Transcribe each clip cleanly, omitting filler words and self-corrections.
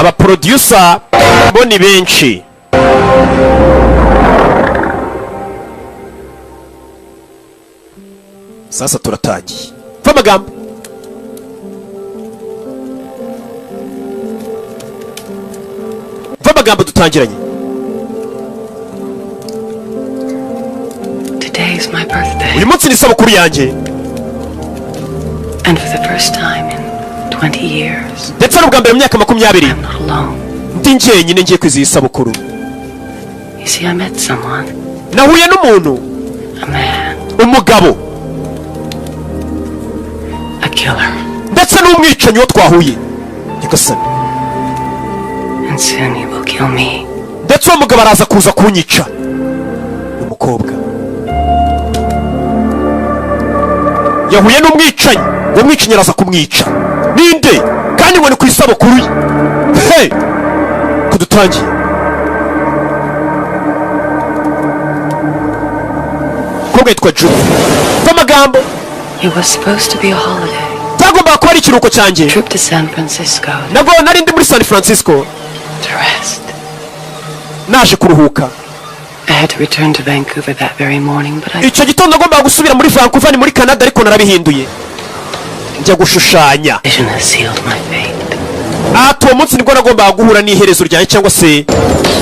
aba producer bo ni benshi. Sasa turatangiye va amagambo. Va amagambo dutangiranye. Today is my birthday. Uyu munsi ni isabukuru yanjye. And for the first time in 20 years. Ndetse n'ubwa mbere mu myaka 20. I'm not alone. Ndi njyenyine ngiye kwizihiza isabukuru. You see, I met someone. Nahuye n'umuntu. A man. Umugabo. A killer. Ndetse n'umwicanyi wo twahuye. Nyagasani. And soon he will kill me. Ndetse uwo mugabo araza kuza kunyica. Umukobwa. Yahuye n'umwicanyi. Uwo mwicanyi araza kumwica. Ninde? Kandi ngo ni ku isabukuru ye. Hey! Kudutangiye. Umukobwa yitwa Juno. Va amagambo. It was supposed to be a holiday. Byagombaga kuba ari ikiruhuko cyanjye. Trip to San Francisco. Nabwo nari ndi muri San Francisco. To rest. Naje kuruhuka. I had to return to Vancouver that very morning, but icyo gitondo nagombaga gusubira muri Vancouver ni muri Canada, ariko narabihinduye. Njya gushushanya. Vision has sealed my fate. Uwo munsi nibwo nagombaga guhura n'iherezo ryanjye cyangwa se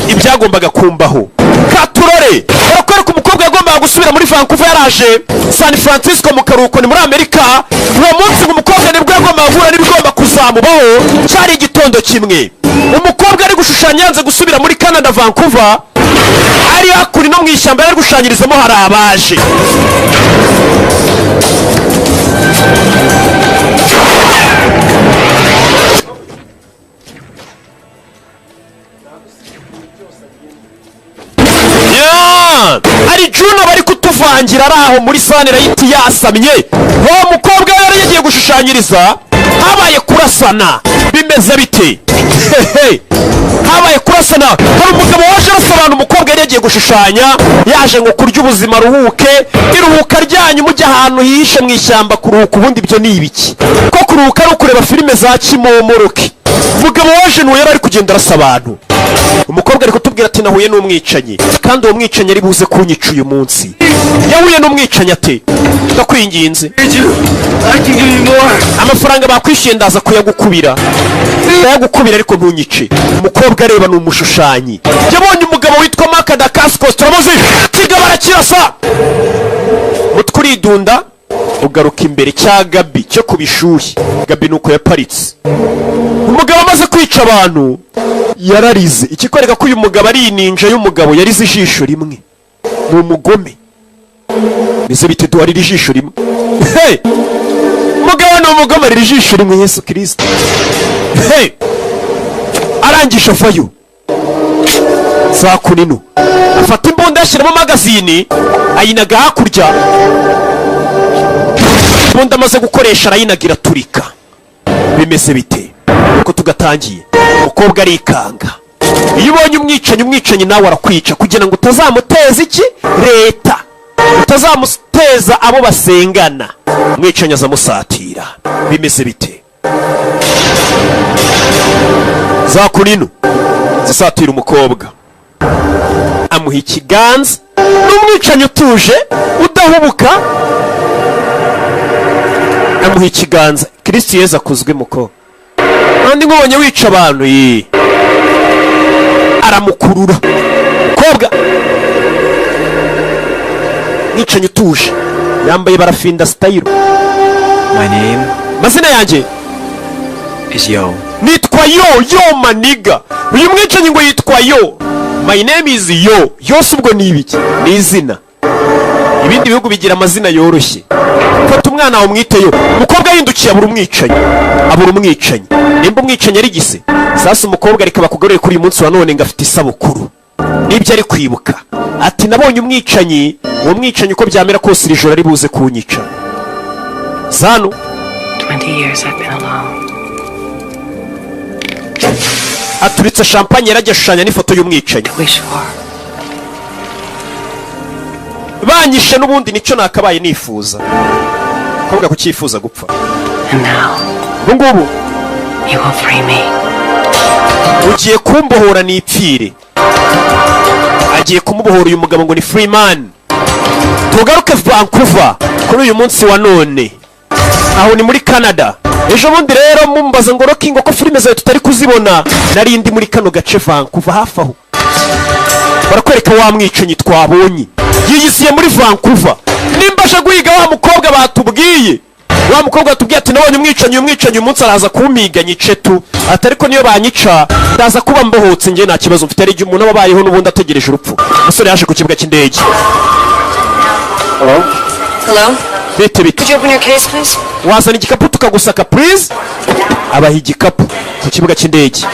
ibyagombaga kumbaho. Katurore barakwereka umukobwa yagombaga gusubira muri Vancouver yaraje San Francisco mu karuhuko ni muri Amerika. Uwo munsi umukobwa nibwo yagombaga guhura n'ibigomba kuzamubaho. Cyari igitondo kimwe. Umukobwa ari gushushanya yanze gusubira muri Canada Vancouver. Ari hakuri no mu ishyamba yari gushushanyirizamo hari abaje. Ari Juno bari kutuvangira araho muri sanira yiti yasamye. Uwo mukobwa yari yagiye gushushanyiriza habaye kurasana. Bimeze bite? Habaye kurasana. Hari umugabo waje arasobanura umukobwa yari yagiye gushushanya yaje ngo kurya ubuzima ruhuke. Iruhuka ryanyu mujya ahantu hihishe mu ishyamba kuruhuka. Ubundi byo ni ibiki? Ko kuruhuka ari kureba filime za Kimomoroki. Umugabo waje nuwe yari ari kugenda arasa abantu. Umukobwa ari kutubwira ati nahuye n'umwicanyi, kandi uwo mwicanyi ari buze kunyica uyu munsi. Yahuye n'umwicanyi ate? Ndakwinginze. Amafaranga bakwishyuye ndaza kuyagukubira. Ndayagukubira ariko ntunyice. Umukobwa areba ni umushushanyi. Yabonye umugabo witwa Makada Cascos turamuzi. Kigaba arakirasa. Mutwe uridunda ugaruka imbere cya Gabi cyo kubishuhi. Gabi nuko yaparitse. Umugabo amaze kwica abantu yararize. Ikikwereka ko uyu mugabo ari ninja y'umugabo yarize ijisho rimwe. Ni umugome. Bize bite duharira ijisho rimwe. Hey! Umugabo ni umugome arira ijisho rimwe. Yesu Kristo. Hey! Arangisha vayo. Sakunino. Afata imbunda yashyiramo magazini ayinaga hakurya. Imbunda amaze gukoresha arayinagira turika. Bimeze bite? Uko tugatangiye. Umukobwa arikanga. Iyo ubonye umwicanyi nawe arakwica kugira ngo utazamuteza iki? Leta. Utazamuteza abo basengana. Umwicanyi azamusatira. Bimeze bite? Zakunino zisatira umukobwa. Amuha ikiganza. N'umwicanyi utuje udahubuka. Amuha ikiganza. Kristo Yesu akuzwe muko. Kandi nkubonye wica abantu ye. Aramukurura. Kobwa. Mwicanyi utuje. Yambaye barafinda style. My name Mazina yanjye is Yo. Nitwa Yo maniga. Uyu mwicanyi ngo yitwa Yo. My name is Yo. Yose ubwo ni ibiki? Ni izina. Ibindi bihugu bigira amazina yoroshye. Fata umwana wawe umwite Yo. Umukobwa yindukiye abura umwicanyi. Nimba umwicanyi ari gise. Sasa umukobwa ariko bakugaruriye kuri uyu munsi wa none ngafite isabukuru. Nibyo ari kwibuka. Ati nabonye umwicanyi, uwo mwicanyi uko byamera kose iri joro ari buze kunyica. Zano 20 years I've been alone. Aturitse champagne yarajya shushanya n'ifoto y'umwicanyi. Wish for. Banyishe n'ubundi nicyo nakabaye nifuza. Kobwa kucyifuza gupfa. And now ngubu you will free me. ugiye kumbohora nipfire. Agiye kumubohora uyu mugabo ngo ni Freeman. Tugaruke Vancouver kuri uyu munsi wa none, aho ni muri Canada. Ejo bundi rero mumbaza ngo Rocky ngo ko filime zawe tutari kuzibona, nari ndi muri kano gace Vancouver hafi aho. Barakwereka wa mwicanyi twabonye yiyisiye muri Vancouver. Nimbasha guhiga wa mukobwa batubwiye, wa mukobwa atubwiye ati nabonye umwicanyi umunsi araza kumpiga nyice tu, atari ko niyo banyica ndaza kuba mbohotse nge nta kibazo mfite. Ari umuntu wabayeho n'ubundi ategereje urupfu. Umusore yaje ku kibuga cy'indege. Hello? Hello? Bite. Could you open your case, please? Wazana igikapu tukagusaka please. Abaha igikapu ku kibuga cy'indege.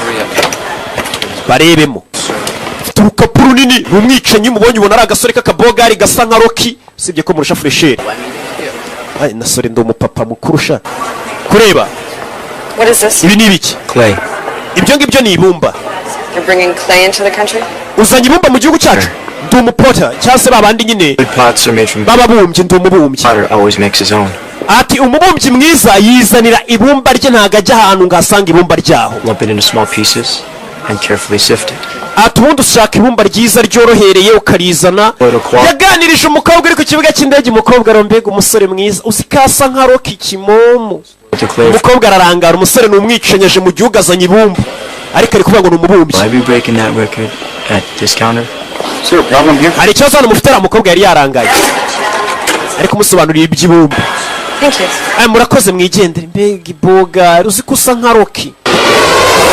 Barebemo. Ufite urukapu runini, umwicanyi mubonye ubona ari agasore k'akabogari gasa nka Rocky, usibye ko murusha fresher. Ay, nasore ndo umupapa mukuru sha. Kureba. What is this? Ibi ni ibiki? Clay. Ibyo ngibyo ni ibumba. You're bringing clay into the country? Uzanye ibumba mu gihugu cyacu? Ndi umupota cyangwa se babandi nyine Pots are made from bababumbye. Ndi umubumbyi. potter always makes his own. Ati umubumbyi mwiza yizanira ibumba rye, ntago ajya ahantu ngasanga ibumba ryaho. Lump it into small pieces and carefully sift it. Ati ubundi ushaka ibumba ryiza ryorohereye ukarizana. Yaganirije umukobwa uri ku kibuga cy'indege. Umukobwa arombega umusore mwiza uzikasa nka Rocky kimomo. Umukobwa ararangara, umusore ni umwicanyaje mu gihugu azanye ibumba, ariko ari kuvuga ngo ni umubumbyi. I'll be breaking that record at this counter. Is there a problem here? Hari ikibazo hano mufite? Umukobwa yari yarangaye ariko umusobanuriye iby'ibumba. Thank you. Ay, murakoze mwigendere. Mbega iboga uzi ko usa nka Rocky.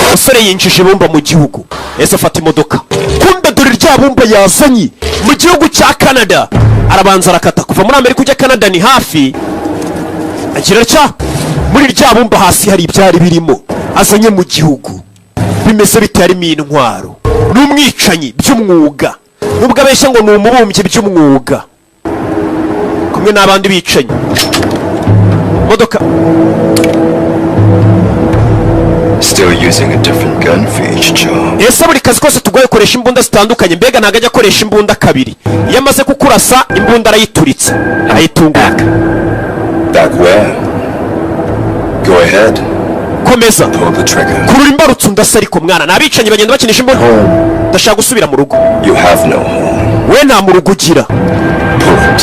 Umusore yinjije ibumba mu gihugu, ese afata imodoka. Kumbe dore rya bumba yazanye mu gihugu cya Canada. Arabanza arakata kuva muri Amerika ujya Canada ni hafi. Agira cya muri rya bumba hasi hari ibyari birimo azanye mu gihugu. Bimeze bitarimo intwaro. N'umwicanyi by'umwuga, nubwo abeshya ngo ni umubumbyi by'umwuga, kumwe n'abandi bicanyi. Modoka Still using a different gun for each job. ese buri kazi kose tugoye koresha imbunda zitandukanye. Mbega ntago ajya akoresha imbunda kabiri. Iyo amaze kukurasa imbunda arayituritse ayitungaka. Back where? Go ahead. Komeza Pull the trigger. kurura imbarutso ndasa. Ariko mwana n'abicanyi bagenda bakinisha imbunda. Ndashaka gusubira mu rugo. You have no home. We nta mu rugo ugira. Pull it.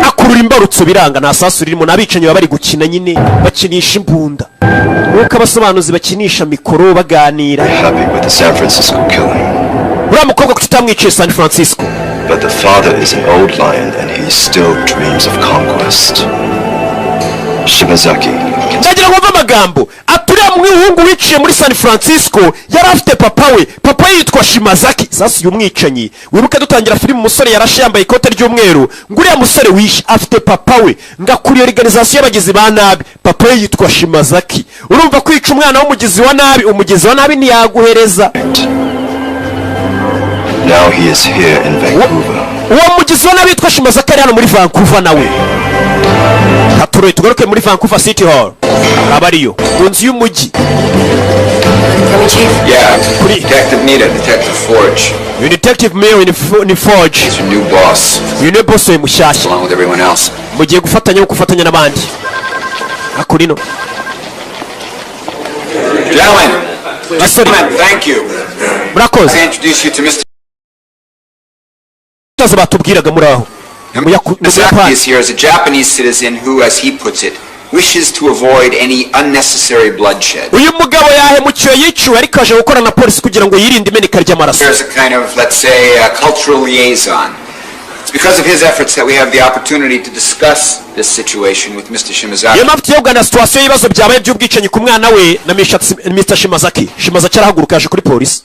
Akurura imbarutso biranga, nta sasu ririmo. N'abicanyi baba bari gukina nyine bakinisha imbunda, nuko abasobanuzi bakinisha mikoro baganira. Happy with the San Francisco killing. Uriya mukobwa kuki utamwiciye San Francisco? But the father is an old lion and he still dreams of conquest. Shimazaki. Ndagira ngo mve amagambo. Aturiya mwihungu wiciye muri San Francisco yari afite papa we. Papa we yitwa Shimazaki. Sasa uyu mwicanyi wibuka dutangira filime, umusore yarashe yambaye ikote ry'umweru. Nguriya musore wishe afite papa we, ngakuriye organization y'abagizi ba nabi. Papa we yitwa Shimazaki. Urumva kwica umwana w'umugizi wa nabi, umugizi wa nabi ntiyaguhereza. Now he is here in Vancouver. Uwo mugizi wa nabi yitwa Shimazaki ari hano muri Vancouver nawe. Haturoye tugaruke muri Vancouver City Hall. Abariyo mu nzu y'umujyi. Coming, Chief? Yeah, Pretty- Detective Nita, Detective Forge. Uyu Detective Mayor ni Forge. He's your new boss, Uyu ni boss we mushyashya. along with everyone else. Mugiye gufatanya no gufatanya n'abandi. Akurino. Gentlemen, Basore, thank you. murakoze. I introduce you to Mr. Tazo batubwiraga muri aho. Miyazaki is here as a Japanese citizen who, as he puts it, wishes to avoid any unnecessary bloodshed. Uyu mugabo yahemukiwe yiciwe ariko aje gukora na polisi kugira ngo yirinde imeneka ry'amaraso. There's a kind of, let's say, a cultural liaison. It's because of his efforts that we have the opportunity to discuss this situation with Mr. Shimazaki. Iyo mpamvu tugiye kuganira situation y'ibibazo byabaye by'ubwicanyi ku mwana we na Mr. Shimazaki. Shimazaki arahaguruka aje kuri polisi.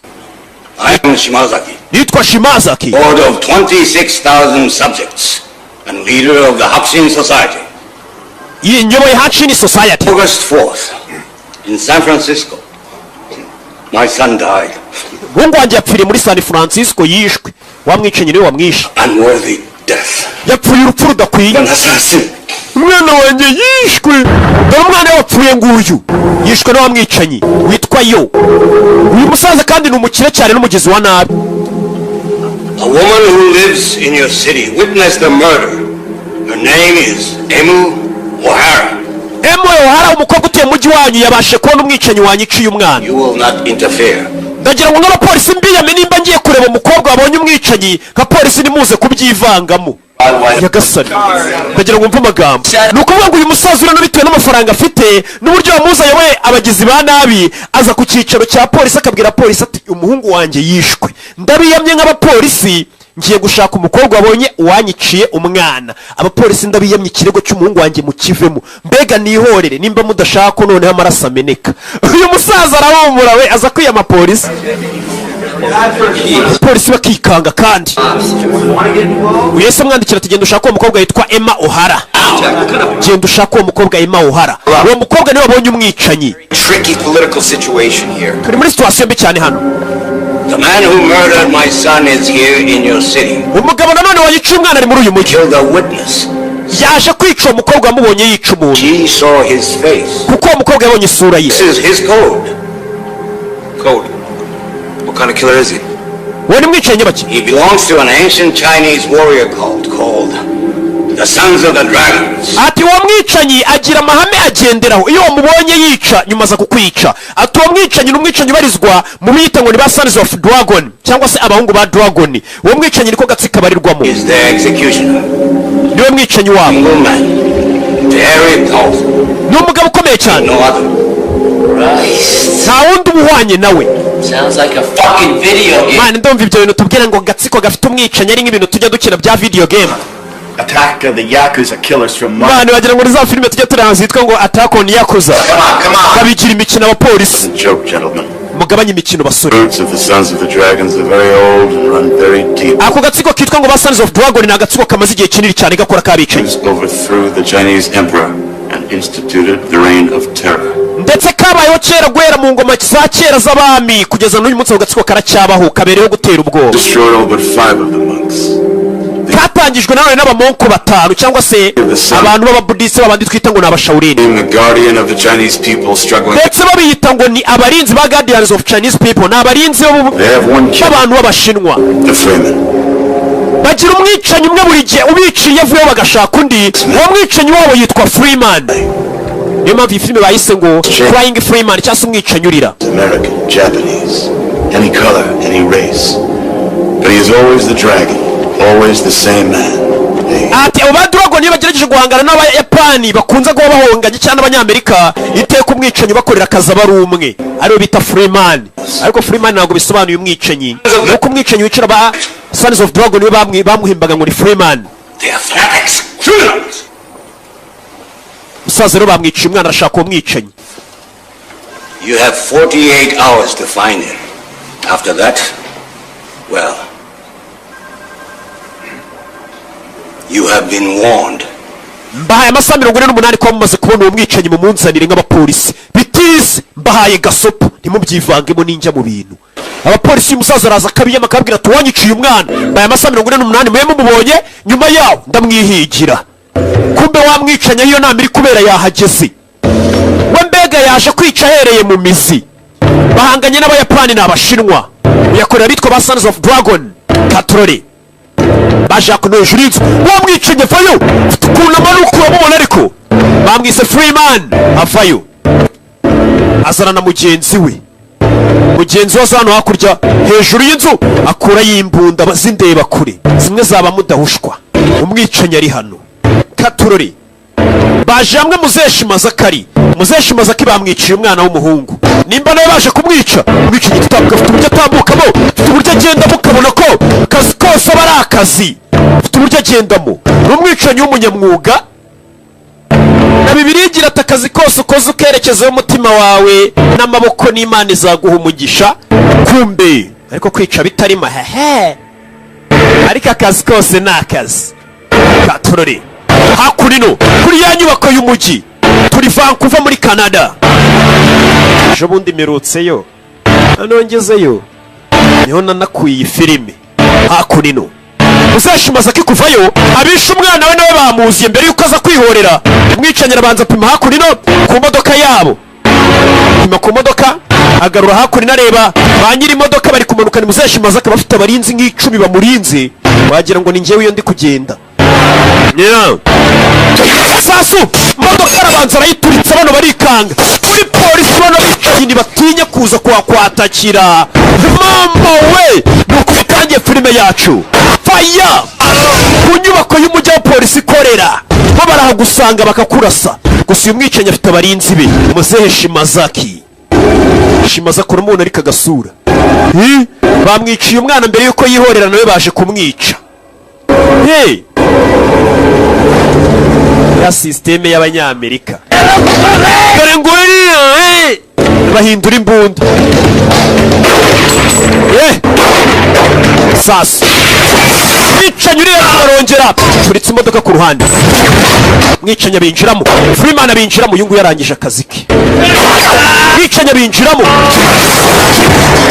I am Shimazaki, Yitwa Shimazaki. board of 26,000 subjects and leader of the Hakushin Society. Nyoboye Hakushin Society. August 4th, in San Francisco, my son died. Mungu wanjye yapfiriye muri San Francisco yishwe. Wamwicanyi niwe wamwishe. Unworthy death. Yapfuye urupfu rudakwiye. An assassin. Umwana wanjye yishwe. Dore umwana wapfuye nguyu. Yishwe n'uwamwicanyi witwa Yo. Uyu musaza kandi ni umukire cyane n'umugizi wa nabi. A woman who lives in your city witnessed the murder. Her name is Emu O'Hara. Emo Ohara umukobwa utuye mu mujyi wanyu yabashe kubona umwicanyi wanyiciye umwana. You will not interfere. Ndagira ngo n'abapolisi mbiyame nimba ngiye kureba umukobwa wabonye umwicanyi nka polisi nimuze kubyivangamo. Yagasani ndagira ngo mve amagambo. Ni ukuvuga ngo uyu musaza urano bitewe n'amafaranga afite n'uburyo wamuzanye we abagizi ba nabi aza ku cyicaro cya polisi akabwira polisi ati umuhungu wanjye yishwe. Ndabiyamye nk'abapolisi ngiye gushaka umukobwa wabonye uwanyiciye umwana. Abapolisi ndabiyamye ikirego cy'umuhungu wanjye mukivemo. Mbega nihorere nimba mudashaka ko noneho amaraso ameneka. Uyu musaza arahumura we aza kwiyama polisi. Polisi bakikanga kandi. Uyese mwandikira tugenda ushaka uwo mukobwa yitwa Emma Ohara. Genda ushaka uwo mukobwa Emma Ohara. Uwo mukobwa niwe wabonye umwicanyi. Tricky political situation here. Turi muri situation mbi cyane hano. The man who murdered my son is here in your city. Umugabo nanone wanyiciye umwana ari muri uyu mujyi. Killed a witness. Yaje kwica uwo mukobwa amubonye yica umuntu. She saw his face. Kuko uwo mukobwa yabonye isura ye. This is his code. Code. What kind of killer is he? Uwo ni mwicanyi baki? He belongs to an ancient Chinese warrior cult called the Sons of the Dragons. Ati uwo mwicanyi agira amahame agenderaho. Iyo wamubonye yica nyuma za kukwica. Ati uwo mwicanyi ni umwicanyi ubarizwa mu bita ngo ni ba Sons of Dragon cyangwa se abahungu ba Dragon. Uwo mwicanyi niko gatsika barirwamo. Is their executioner. Niwe mwicanyi wabo. Single man. Very powerful. Ni umugabo ukomeye cyane. No other. Nta wundi umuhwanye nawe. Sounds like a fucking video game. Mani ndumva ibyo bintu tubwira ngo gatsiko gafite umwicanyi ari nk'ibintu tujya dukina bya video game. Attack of the Yakuza killers from Mani bagira ngo za filime tujya tureba zitwa ngo Attack on Yakuza. Come on. Babigira imikino abapolisi. Joke, gentlemen. Mugabanye imikino basore. Roots of the Sons of the Dragons are very old and run very deep. Ako gatsiko kitwa ngo ba Sons of Dragon ni agatsiko kamaze igihe kinini cyane gakora kabicanyi. Overthrew the Chinese emperor and instituted the reign of terror. Ndetse kabayeho kera guhera mu ngoma za kera z'abami kugeza n'uyu munsi ako gatsiko karacyabaho kabereyeho gutera ubwoba. Destroyed all but 5 of the monks. Katangijwe nanone n'abamonko batanu cyangwa se abantu b'ababudiste babandi twita ngo ni abashawurini. Being the guardian of the Chinese people struggling. Ndetse babiyita ngo ni abarinzi ba guardians of Chinese people. Ni abarinzi b'abantu b'abashinwa. The Freeman. Bagira umwicanyi umwe buri gihe ubiciye avuyeho bagashaka undi. Uwo mwicanyi wabo yitwa Freeman. Niyo mpamvu iyi filime bayise ngo Flying Freeman cyangwa se umwicanyi urira. American, Japanese, any color, any race. But he is always the dragon, always the same man. Ati abo ba Dragon iyo bagerageje guhangana n'abayapani bakunze kuba bahonganye cyane abanyamerika iteka umwicanyi bakorera akazi aba ari umwe ariwe bita Freeman. Ariko Freeman ntabwo bisobanuye umwicanyi. Nuko umwicanyi wicira ba Sons of Dragon we bamuhimbaga ngo ni Freeman. They are fanatics. Criminals. Musaza rero bamwiciye umwana arashaka uwo mwicanyi. You have 48 hours to find him. After that, well, you have been warned. Mbahaye amasaha 48 ko mumaze kubona uwo mwicanyi mu munzanire nk'abapolisi. Bitize mbahaye gasopo ntimubyivangemo ninjya mu bintu. Abapolisi umusaza araza akabiyama akabwira tuwanyiciye umwana. Mbahaye amasaha 48 mwe mumubonye nyuma yawo ndamwihigira. Kumbe wamwicanya iyo nama iri kubera yahageze. We mbega yaje kwica ahereye mu mizi. Bahanganye n'abayapani n'abashinwa. Uyakorera bitwa ba Sons of Dragon. Katrore. Baje kunoje inzu. Wamwicanye vayo. Tukunama nuko urabona ariko. Bamwise Freeman. Avayo. Azana na mugenzi we. Mugenzi wazano hakurya hejuru y'inzu akura yimbunda bazindeba kure. Zimwe zaba mudahushwa. Umwicanye ari hano. Katurori baje hamwe muzeshimaza kari muzeshimaza ki bamwiciye umwana w'umuhungu nimba nawe baje kumwica umwica igitabo gafite uburyo atambukamo ufite uburyo agendamo ukabona ko akazi kose aba ari akazi ufite uburyo agendamo n'umwicanyi w'umunyamwuga na Bibiliya igira ati akazi kose ukoze ukerekezaho umutima wawe n'amaboko n'Imana izaguha umugisha kumbe ariko kwica bitari mahehe ariko akazi kose ni akazi. Katurori hakurino kuri ya nyubako y'umujyi turi Vancouver muri Canada. Ejo bundi mirutseyo anongezeyo niho nanakuye iyi filime. Hakurino uzashimaza kikuvayo abisha umwana we nawe bamuziye mbere yuko aza kwihorera. Umwicanye arabanza pima hakurino ku modoka yabo. Pima ku modoka agarura hakurino areba ba nyiri imodoka bari kumanuka. Ni muzashimaza ko bafite abarinzi nk'icumi bamurinze wagira ngo ni njyewe iyo ndi kugenda. sasu modoka arabanza arayituritse bano barikanga muri polisi bano bicanyi batinya kuza kuhakwatakira mama we nuko bitangiye filime yacu faya ku nyubako y'umujyi wa polisi ikorera bo barahagusanga bakakurasa gusa uyu mwicanyi afite abarinzi be muzehe Shimazaki akora umuntu ariko agasura bamwiciye umwana mbere yuko yihorera nawe baje kumwica ya sisiteme y'abanyamerika dore ngo bahindura imbunda sasa mwicanyi ureba barongera turitse imodoka ku ruhande mwicanyi abinjiramo Freeman abinjiramo uyu nguyu yarangije akazi ke mwicanyi abinjiramo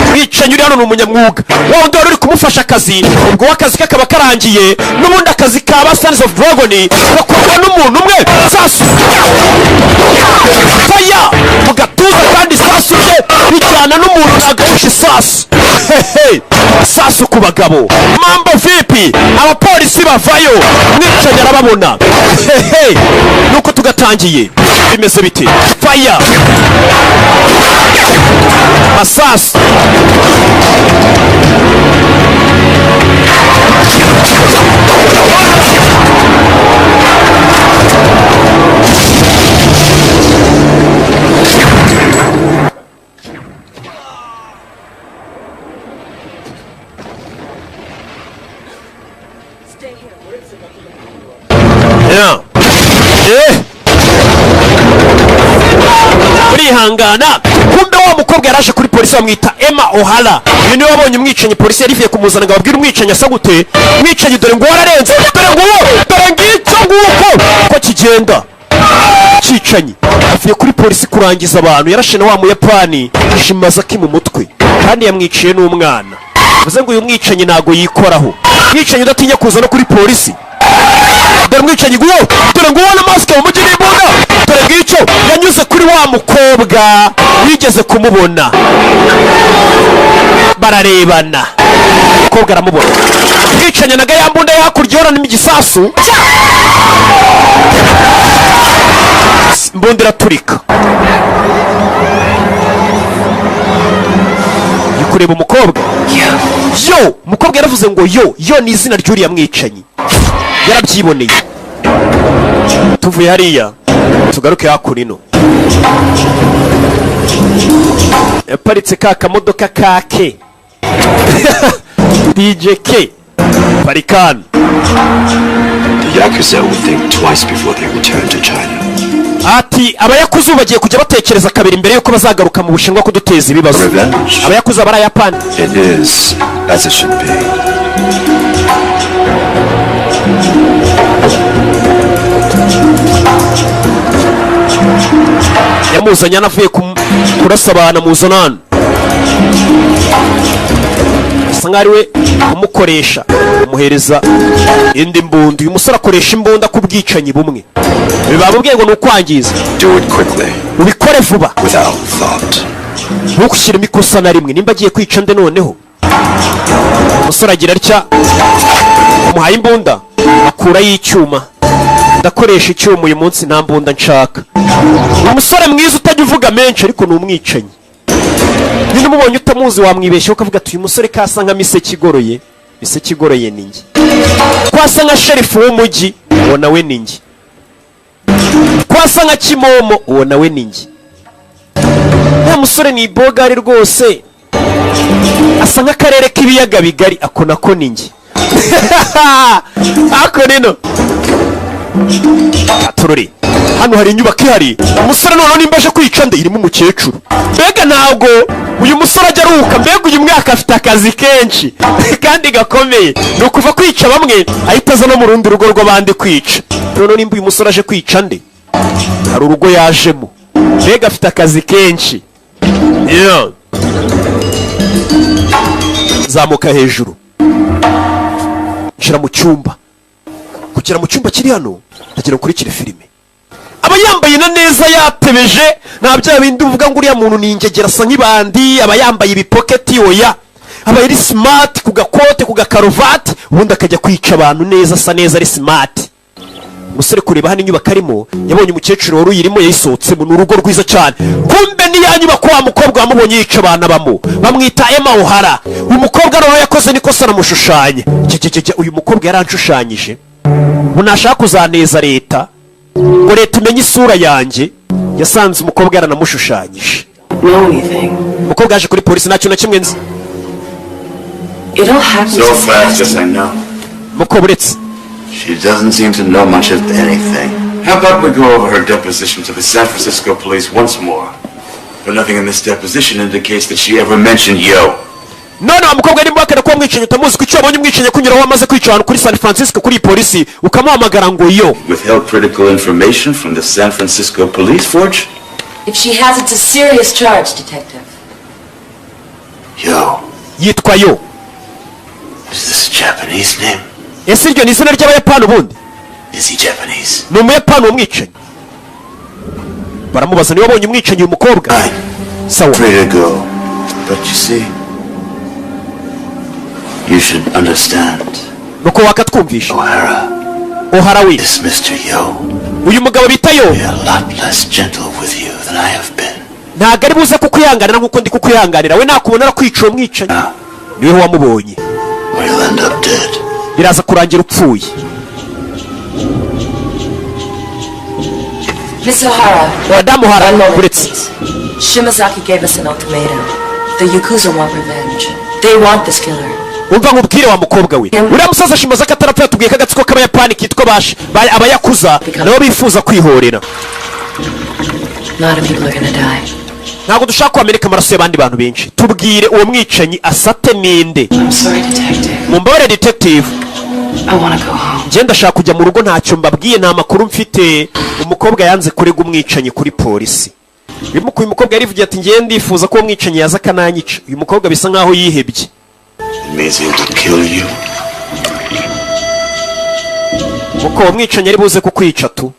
mwicanyi uri hano ni umunyamwuga wa wundi wari uri kumufasha akazi ubwo w'akazi ke kaba karangiye n'ubundi akazi kaba Sons of Dragon gakorwa n'umuntu umwe sasu faya mu gatuza kandi sasu rye bijyana n'umuntu nagawusha isasu sasu ku bagabo mambo vipi abapolisi bavayo mwicanyi arababona nuko tugatangiye bimeze bite faya masasu urihangana kumbe wa mukobwa yaraje kuri polisi bamwita Emma O'Hara uyu niwe wabonye umwicanyi polisi yarivuye kumuzana ngo ababwire umwicanyi asa gute umwicanyi dore ngo wararenze dore ngicyo nguko ko kigenda cyicanyi avuye kuri polisi kurangiza abantu yarashe na wa muyapani Shimazaki mu mutwe kandi yamwiciye n'umwana bivuze ngo uyu mwicanyi ntago yikoraho mwicanyi udatinya kuza no kuri polisi dore mwicanyi guyo dore ngo ubona masike mu mujyi n'imbunda dore ngicyo yanyuze kuri wa mukobwa wigeze kumubona bararebana umukobwa aramubona mwicanyi naga yambunda hakurya yorana n'igisasu imbunda iraturika kureba umukobwa yo umukobwa yaravuze ngo yo ni izina ry'uriya mwicanyi yarabyiboneye tuvuye hariya tugaruke hakurino yaparitse ka kamodoka kake DJ K Parikani. The Yakuza would think twice before they return to China. Ati abayakuza bagiye kujya batekereza kabiri imbere yuko bazagaruka mu Bushinwa kuduteza ibibazo. Abayakuza barayapana. It is as it should be. Yamuzanye anavuye kurasa abana muzonana. Sangariwe umukoresha umuhereza indi mbunda. Uyu musore akoresha imbunda ku bwicanyi bumwe. Bibabubwiye ngo nukwangiza. Do it quickly. Ubikore vuba. Without thought. Ntukushyire imikosa na rimwe. Nimba agiye kwica nde noneho. Umusore agira atya. Umuhaye imbunda. Akura y'icyuma. Ndakoresha icyuma uyu munsi nta mbunda nshaka. Umusore mwiza utajya uvuga menshi ariko ni umwicanyi. Nino mubonye utamuzi wamwibeshye ukavuga ati uyu musore kasa nka Miseke igoroye. Miseke igoroye ni ngi. Kwasa nka sherifu w'umujyi uwo nawe ni ngi. Kwasa nka Kimomo uwo nawe ni ngi. Nta musore ni bogari rwose. Asa nk'akarere k'ibiyaga bigari ako nako ni ngi. Ako nino atururi hano hari inyubako ihari. Umusore noneho nimba aje kwica nde irimo umukecuru. Mbega ntabwo uyu musore ajya aruhuka. Mbega uyu mwaka afite akazi kenshi kandi gakomeye. Ni ukuva kwica bamwe ahita aza no mu rundi rugo rw'abandi kwica. Noneho nimba uyu musore aje kwica nde hari urugo yajemo. Mbega afite akazi kenshi. Yeah. Zamuka hejuru nshira mu cyumba. Kugera mu cyumba kiri hano ndagira ukurikire filime. Aba yambaye na neza yatebeje nta bya bindi uvuga ngo uriya muntu ni ingegera asa nk'ibandi. Aba yambaye ibipoketi oya. Aba yari smart ku gakote ku gakarovati ubundi akajya kwica abantu neza asa neza ari smart. umusore kureba hano inyubako arimo yabonye umukecuru wari uyirimo yayisohotsemo. Ni urugo rwiza cyane, kumbe ni ya nyubako wa mukobwa wamubonye yica abana bamo bamwita Emma O'Hara. Uyu mukobwa nawe yakoze nikosa namushushanya. Uyu mukobwa yaranshushanije, ubu nashaka kuzaneza leta ngo leta imenye isura yanjye. Yasanze umukobwa yaranamushushanyije. Umukobwa yaje kuri polisi nta kintu na kimwe nzi. So fast as I know. Mukobwa uretse She doesn't seem to know much of anything. How about we go over her deposition to the San Francisco police once more? But nothing in this deposition indicates that she ever mentioned Yo. none wa mukobwa arimo akana ko mwicanyi utamuzi ko icyo wabonye umwicanyi kunyuraho wamaze kwica abantu kuri San Francisco kuri polisi ukamuhamagara ngo yo. Withheld critical information from the San Francisco police, Forge? If she has, it's a serious charge, Detective. Yo. Yitwa Yo. Is this a Japanese name? Ese iryo ni izina ry'Abayapani ubundi? Is he Japanese? Ni Umuyapani umwicanyi. Baramubaza niba wabonye umwicanyi uyu mukobwa. Sawa. Free to go. But you see, you should understand. Nuko wakatwumvisha. O'Hara we. This Mr. Yo. Uyu mugabo bita Yo. Be a lot less gentle with you than I have been. Ntago ari buze kukwihanganira nkuko ndi kukwihanganira. We nakubonera kwica uwo mwicanyi. Niwe wamubonye. We'll end up dead. Biraza kurangira upfuye. Miss O'Hara. Madame O'Hara, please. Shimazaki gave us an ultimatum. The Yakuza want revenge. They want this killer. Umva nkubwire wa mukobwa we. Uriya musaza Shimazaki atarapfa yatubwiye ko agatsiko k'Abayapani kitwa Abayakuza nabo bifuza kwihorera. Ntabwo dushaka ko Amerika amaraso y'abandi bantu benshi. Tubwire uwo mwicanyi asate ninde. Mumbabarire detective. Njye ndashaka kujya mu rugo ntacyo mbabwiye, nta makuru mfite. Umukobwa yanze kurega umwicanyi kuri polisi. Bimukuye umukobwa yarivugiye ati ngiye ndifuza ko umwicanyi yaza akananyica. Uyu mukobwa bisa nkaho yihebye. Muko umwicanyi ari buze kukwica tu.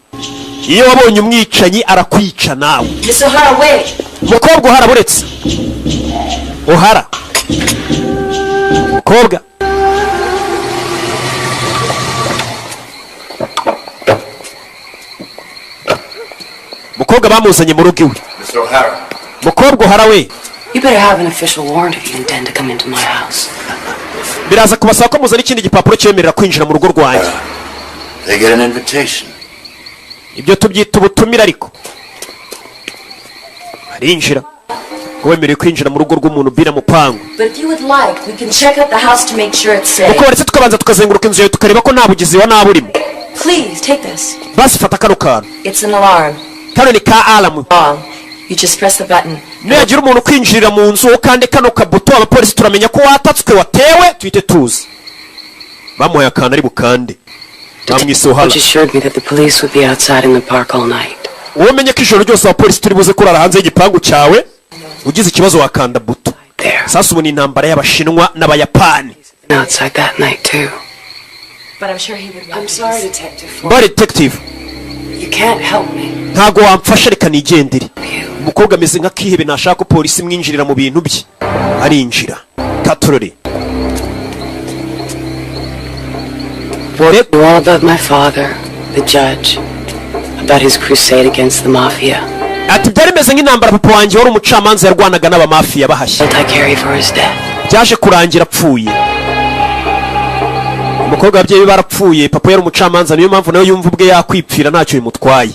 Iyo wabonye umwicanyi arakwica nawe. Miss O'Hara, wait. Mukobwa O'Hara buretse. O'Hara. Mukobwa. Mukobwa bamuzanye mu rugo iwe. Mr. O'Hara. Mukobwa O'Hara we. You better have an official warrant if you intend to come into my house. Biraza kubasaba ko muzana ikindi gipapuro cyemerera kwinjira mu rugo rwanjye. They get an invitation. Ibyo tubyita ubutumire ariko. Arinjira. Wemerewe kwinjira mu rugo rw'umuntu bira mupangu. But if you would like, we can check out the house to make sure it's safe. Uko baretse tukabanza tukazenguruka inzu yawe tukareba ko nta bugizi wa nabi urimo. Please take this. Basi fata kano kantu. It's an alarm. Kano ni ka alarm. You just press the button. Niyagira umuntu kwinjirira mu nzu kandi kano kabuto abapolisi turamenya ko watatswe watewe tuhite tuzi. Bamuhaye akantu ari bukande. Bamwise O'Hara. She assured me that the police would be outside in the park all night. Umenye ko ijoro ryose abapolisi turi buze kurara hanze y'igipangu cyawe. Ugize ikibazo wakanda buto. Sasa ubu ni intambara y'Abashinwa n'Abayapani. Outside that night too. But I'm sure he would. I'm sorry, Detective. But detective. You can't help me. Ntago wamfasha reka nigendere. Umukobwa ameze nka kihebe nashaka ko polisi mwinjirira mu bintu bye. Arinjira. Katorore. Knew all about my father, the judge, about his crusade against the mafia. Ati byari meze nk'intambara papa wanjye wari umucamanza yarwanaga n'abamafiya bahashye. Byaje kurangira apfuye. Umukobwa ababyeyi barapfuye, papa yari umucamanza, niyo mpamvu nawe yumva ubwe yakwipfira ntacyo bimutwaye.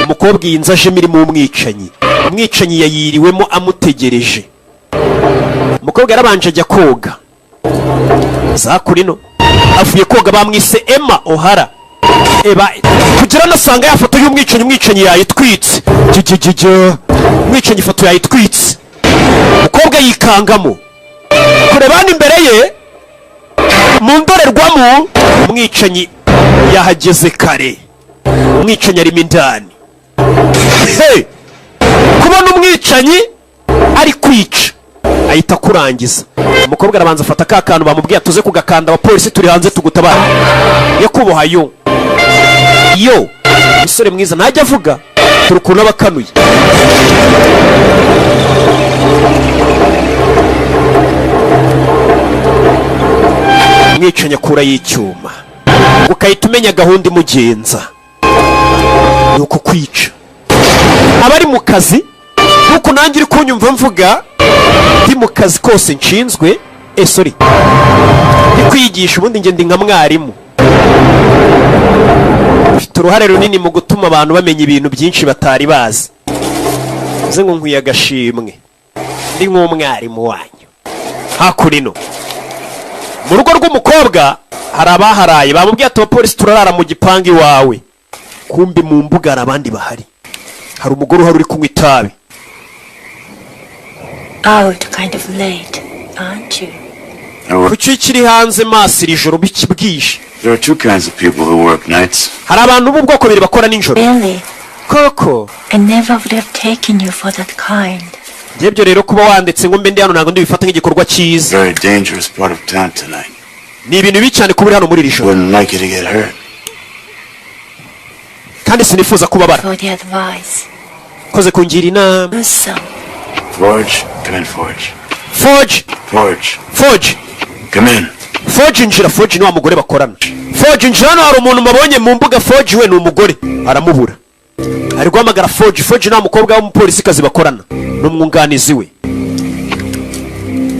Umukobwa yinza aje mirimo umwicanyi. Umwicanyi yayiriwemo amutegereje. Umukobwa yarabanje ajya koga. Zakurino avuye koga bamwise Emma O'Hara. Kugira nasanga yafoto y'umwicanyi yayitwitse. Umwicanyi ifoto yayitwitse. Umukobwa yikangamo. Kurebana imbere ye mu ndorerwamo umwicanyi yahageze kare. Umwicanyi arimo indani. Kubona umwicanyi ari kwica ahita kurangiza. Umukobwa arabanza afata ka kantu bamubwiye tuze kugakanda abapolisi turi hanze tugutabara. Yakuboha yo. Yo, isore mwiza ntajya avuga turukuna abakanuye. Umwicanyi akura y'icyuma. Ukahita umenya gahunda imugenza. ni ukukwica. Abari mu kazi nkuko nanjye uri kunyumva mvuga ndi mu kazi kose nshinzwe sorry ndi kwigisha, ubundi njye ndi nka mwarimu, mfite uruhare runini mu gutuma abantu bamenya ibintu byinshi batari bazi. uze ngo nkwiye agashimwe, ndi nk'umwarimu wanyu. Hakurino mu rugo rw'umukobwa hari abaharaye, bamubwiye ati abapolisi turarara mu gipangu iwawe, kumbi mu mbuga hari abandi bahari. Hari umugore uhari uri kunywa itabi. Out kind of late, aren't you? Kuki kiri hanze maso iri joro bikibwije? There are two kinds of people who work nights. Hari abantu b'ubwoko bubiri bakora nijoro. Really? Koko I never would have taken you for that kind. Njebyo rero kuba wanditse ngo mbe ndi hano ntabwo ndibifata nk'igikorwa cyiza. Very dangerous part of town tonight. Ni ibintu bibi cyane kuba uri hano muri iri joro. Wouldn't like you to get hurt. Kandi sinifuza kubabara. For the advice. Koze kungira inama. Do some. Forge, come in, Forge. Forge. Forge. Forge. Come in. Forge njira. Forge ni wa mugore bakorana. Forge njira, hano hari umuntu mabonye mu mbuga. Forge we ni umugore aramubura. Ari guhamagara Forge. Forge ni umukobwa w'umupolisi kazi bakorana n'umwunganizi we.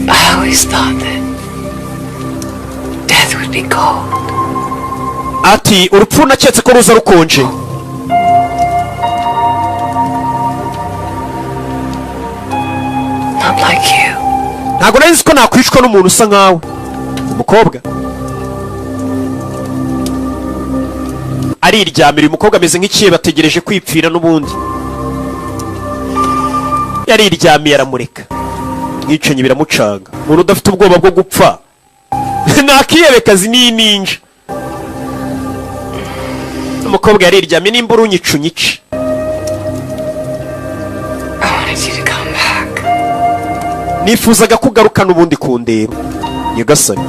I always thought that death would be cold. Ati urupfu naketse ko ruza rukonje. Not like you. Ntabwo nari nzi ko nakwicwa n'umuntu usa nkawe. Umukobwa ariryamira. Umukobwa ameze nk'ikiye bategereje kwipfira n'ubundi. Yariryamiye aramureka. Mwicanyi biramucanga. Umuntu udafite ubwoba bwo gupfa nakiyebekazi ni ninja. Umukobwa yariryamiye. Nimba urunyica unyice. I wanted you to come back. Nifuzaga kugaruka n'ubundi kundeba nyagasani.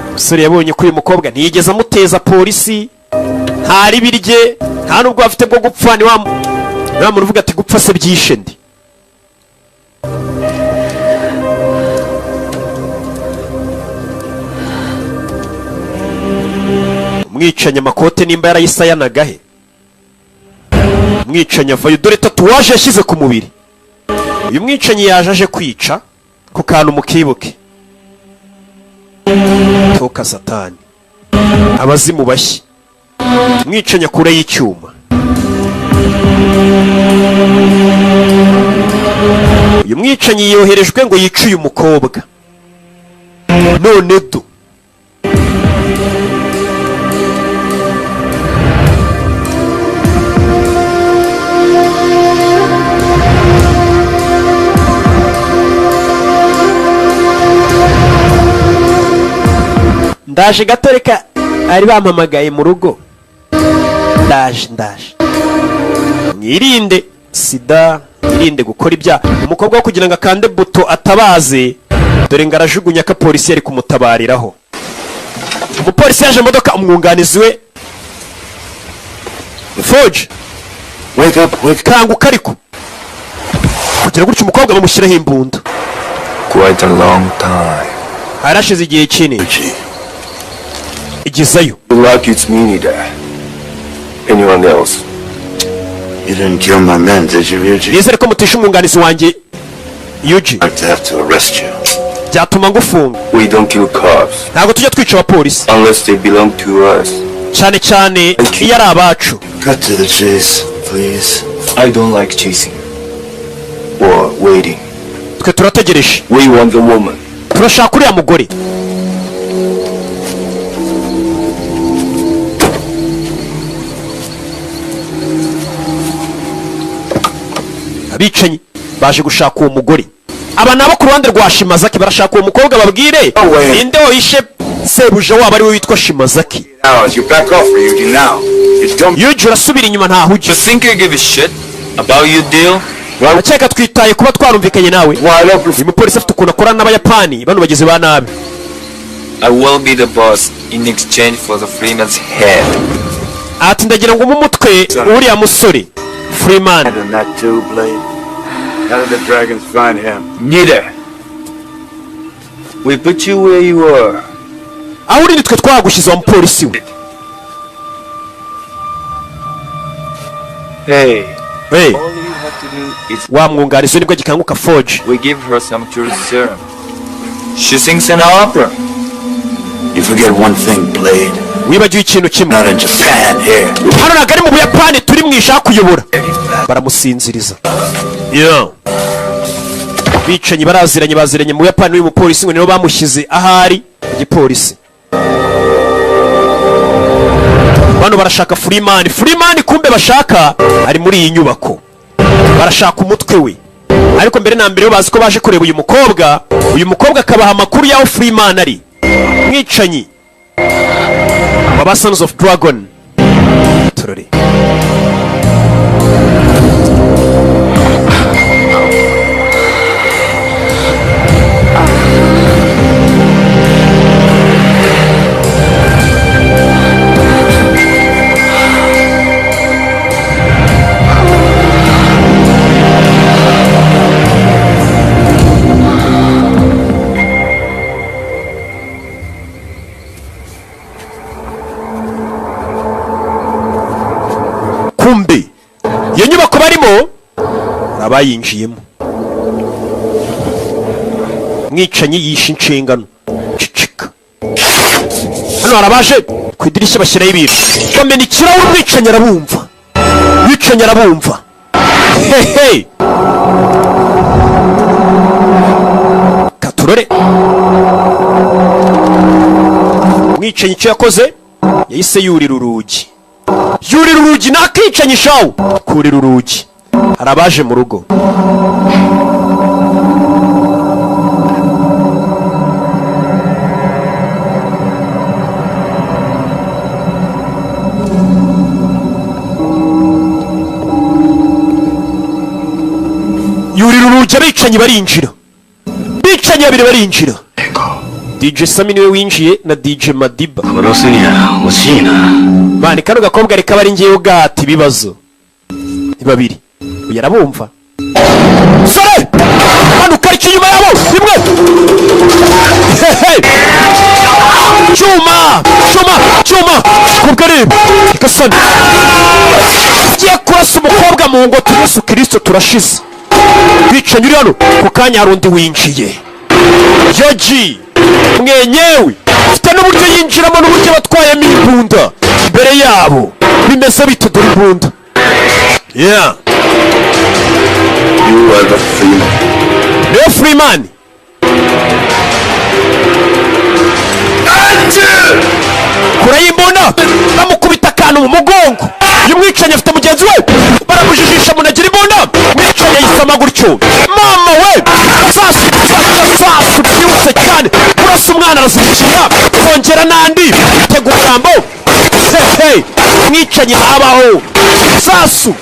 Umusore yabonye ko uyu mukobwa ntiyigeze amuteza polisi, ntari birye, nta nubwo afite bwo gupfa. Ni wa muntu uvuga ati gupfa se byishe ndi. Umwicanyi amakote nimba yarayisayanaga he? Umwicanyi avayo, dore tatuwaje yashyize ku mubiri. Uyu mwicanyi yaje aje kwica ku kantu mukibuke. Toka satani, abazimu bashyi. Umwicanyi akura y'icyuma. Uyu mwicanyi yoherejwe ngo yice uyu mukobwa. None do ndaje gatoreka ari bampamagaye mu rugo. Ndaje mwirinde sida, mwirinde gukora ibyaha. Umukobwa wo kugira ngo akande buto atabaze, dore ngo arajugunya ko polisi yari kumutabariraho. Umupolisi yaje imodoka, umwunganizi we Forge, Wake up. kanguka ariko kugira gutyo umukobwa bamushyiraho imbunda. Quite a long time. Harashize igihe kinini. Igizayo. Lucky it's me there. Anyone else? You didn't kill my men, did you, Ryuji? Nizere ko mutisha umwunganizi wanjye Yuji. I'd have to arrest you. Byatuma ngufunga. We don't kill cops Ntabwo tujya twica abapolisi, unless they belong to us. cyane cyane iyo ari abacu. Cut to the chase, please. I don't like chasing or waiting. Twe turategereje. We want the woman. Turashaka uriya mugore. Abicanyi baje gushaka uwo mugore. Aba nabo ku ruhande rwa Shimazaki barashaka uwo mukobwa babwire ninde wishe sebuja wabo ari we witwa Shimazaki. Now, as you back off, Ryuji, now. You don't... Yuji urasubira inyuma ntaho ujya. You think you give a shit about your deal? Akeka twitaye kuba twarumvikanye nawe. Uyu mupolisi afite ukuntu akorana n'abayapani bano bagizi ba nabi. I will be the boss in exchange for the Freeman's head. Ati ndagira ngo umutwe uriya musore Freeman. And that too, Blade. How did the dragons find him? Neither. We put you where you are. Aho uri nitwe twagushyize wa mupolisi we. Hey. Hey. All you have to do is Wa mwungarizo nibwo gikanguka Forge. we give her some truth serum. She sings an opera. You forget one thing, Blade. Wibagiwe ikintu kimwe. Not in Japan here. Hano ntabwo ari mu Buyapani turi mwishaka kuyobora. Baramusinziriza. Yeah. Bicanyi baziranye mu Buyapani uyu mupolisi ngo nibo bamushyize ahari igipolisi. Bano barashaka Freeman. Freeman kumbe bashaka ari muri iyi nyubako. Barashaka umutwe we. Ariko mbere na mbere bazi ko baje kureba uyu mukobwa akabaha amakuru yaho Freeman ari. Mwicanyi Baba Sons of Dragon. Turore. Kumbe iyo nyubako barimo abayinjiyemo. Mwicanyi yishe inshingano. Cicika. Hano harabaje ku idirishya bashyiraho ibintu. Bamena ikirahure mwicanyi arabumva. Mwicanyi arabumva. Hehe. Katurore. Mwicanyi icyo yakoze yahise yurira urugi. Yurira urugi nakicanye shawo. Kurira urugi. Harabaje mu rugo. Yurira urugi abicanyi barinjira. Bicanyi babiri barinjira. DJ Sami niwe winjiye na DJ Madiba. Mani kano gakobwa reka bari ngiye ugata ibibazo. Ni babiri. Yarabumva. Sore! Hano kari inyuma yabo. Rimwe. Chuma. Kubgarib. Ikasani. Giye kurasa umukobwa mu ngo Yesu Kristo turashize. Bica nyuri hano ku kanya harundi winjiye. Yoji. Mwenyewe ufite n'uburyo yinjiramo n'uburyo batwayemo imbunda imbere yabo bimeze bitudura imbunda. Yeah. You are the Freeman. No Freeman. Kurayimbona bamukubita akantu mu mugongo. Uyu mwicanyi afite mugenzi we baramujijisha munagira imbunda. Mwicanyi yisama gutyo. Mama we sasu byutse cyane. Kurasa umwana arazimukira kongera nandi tega ugambo. Hey mwicanyi abaho. Sasu.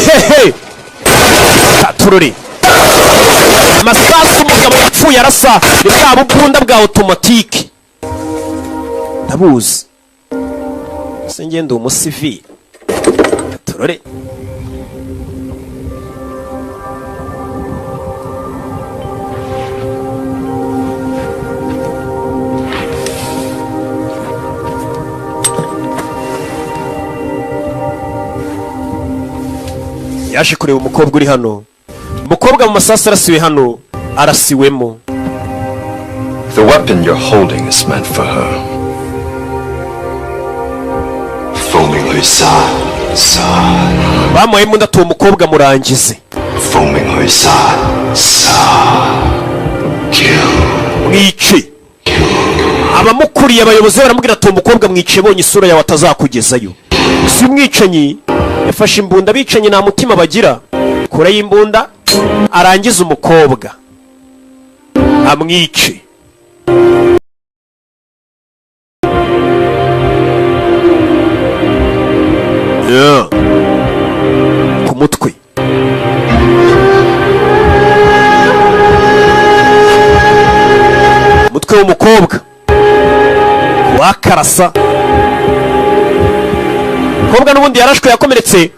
Hey. Katururi. Amasasu umugabo yapfuye arasa ni bwa bubunda bwa automatique. Ndabuzi. Sengenda umusivili. Katururi. Yaje kureba umukobwa uri hano. Umukobwa mu masasa arasiwe hano. Arasiwemo. The weapon you're holding is meant for her. Foaming her sa. Bamuhaye imbunda tuwo mukobwa murangize. Foaming her sa. Kill. Mwice. Abamukuriye abayobozi baramubwira tuwo mukobwa mwice bonye isura yawe atazakugezayo. Si umwicanyi yafashe imbunda bicanyi nta mutima bagira. Kure y'imbunda arangiza umukobwa amwice. Yeah. Ku mutwe. Umutwe w'umukobwa wakarasa. Umukobwa n'ubundi yarashwe yakomeretse.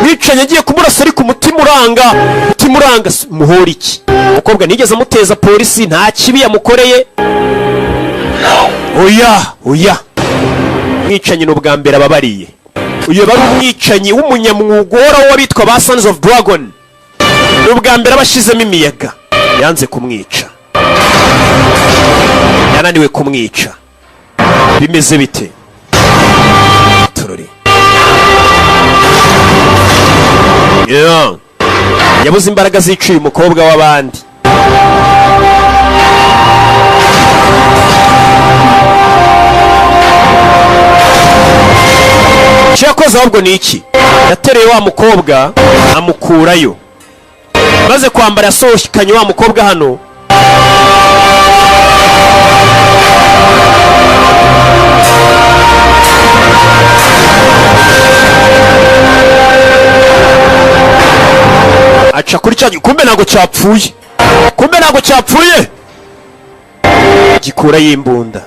Mwicanyi agiye kumurasa ariko umutima uranga muhora iki. Umukobwa nigeze amuteza polisi nta kibi yamukoreye. Oya. Mwicanyi n'ubwa mbere ababariye. uyu bari umwicanyi w'umunyamwuga uhoraho w'abitwa ba Sons of Dragon. Ni ubwa mbere abashizemo imiyaga yanze kumwica, yananiwe kumwica. Bimeze bite? Turori yabuze imbaraga ziciye umukobwa w'abandi. icyo yakoze ahubwo ni iki? yatereye wa mukobwa amukurayo, maze kwambara yasohokanye wa mukobwa hano. aca kuri cya kumbe ntago cyapfuye, kumbe ntago cyapfuye, gikura y'imbunda.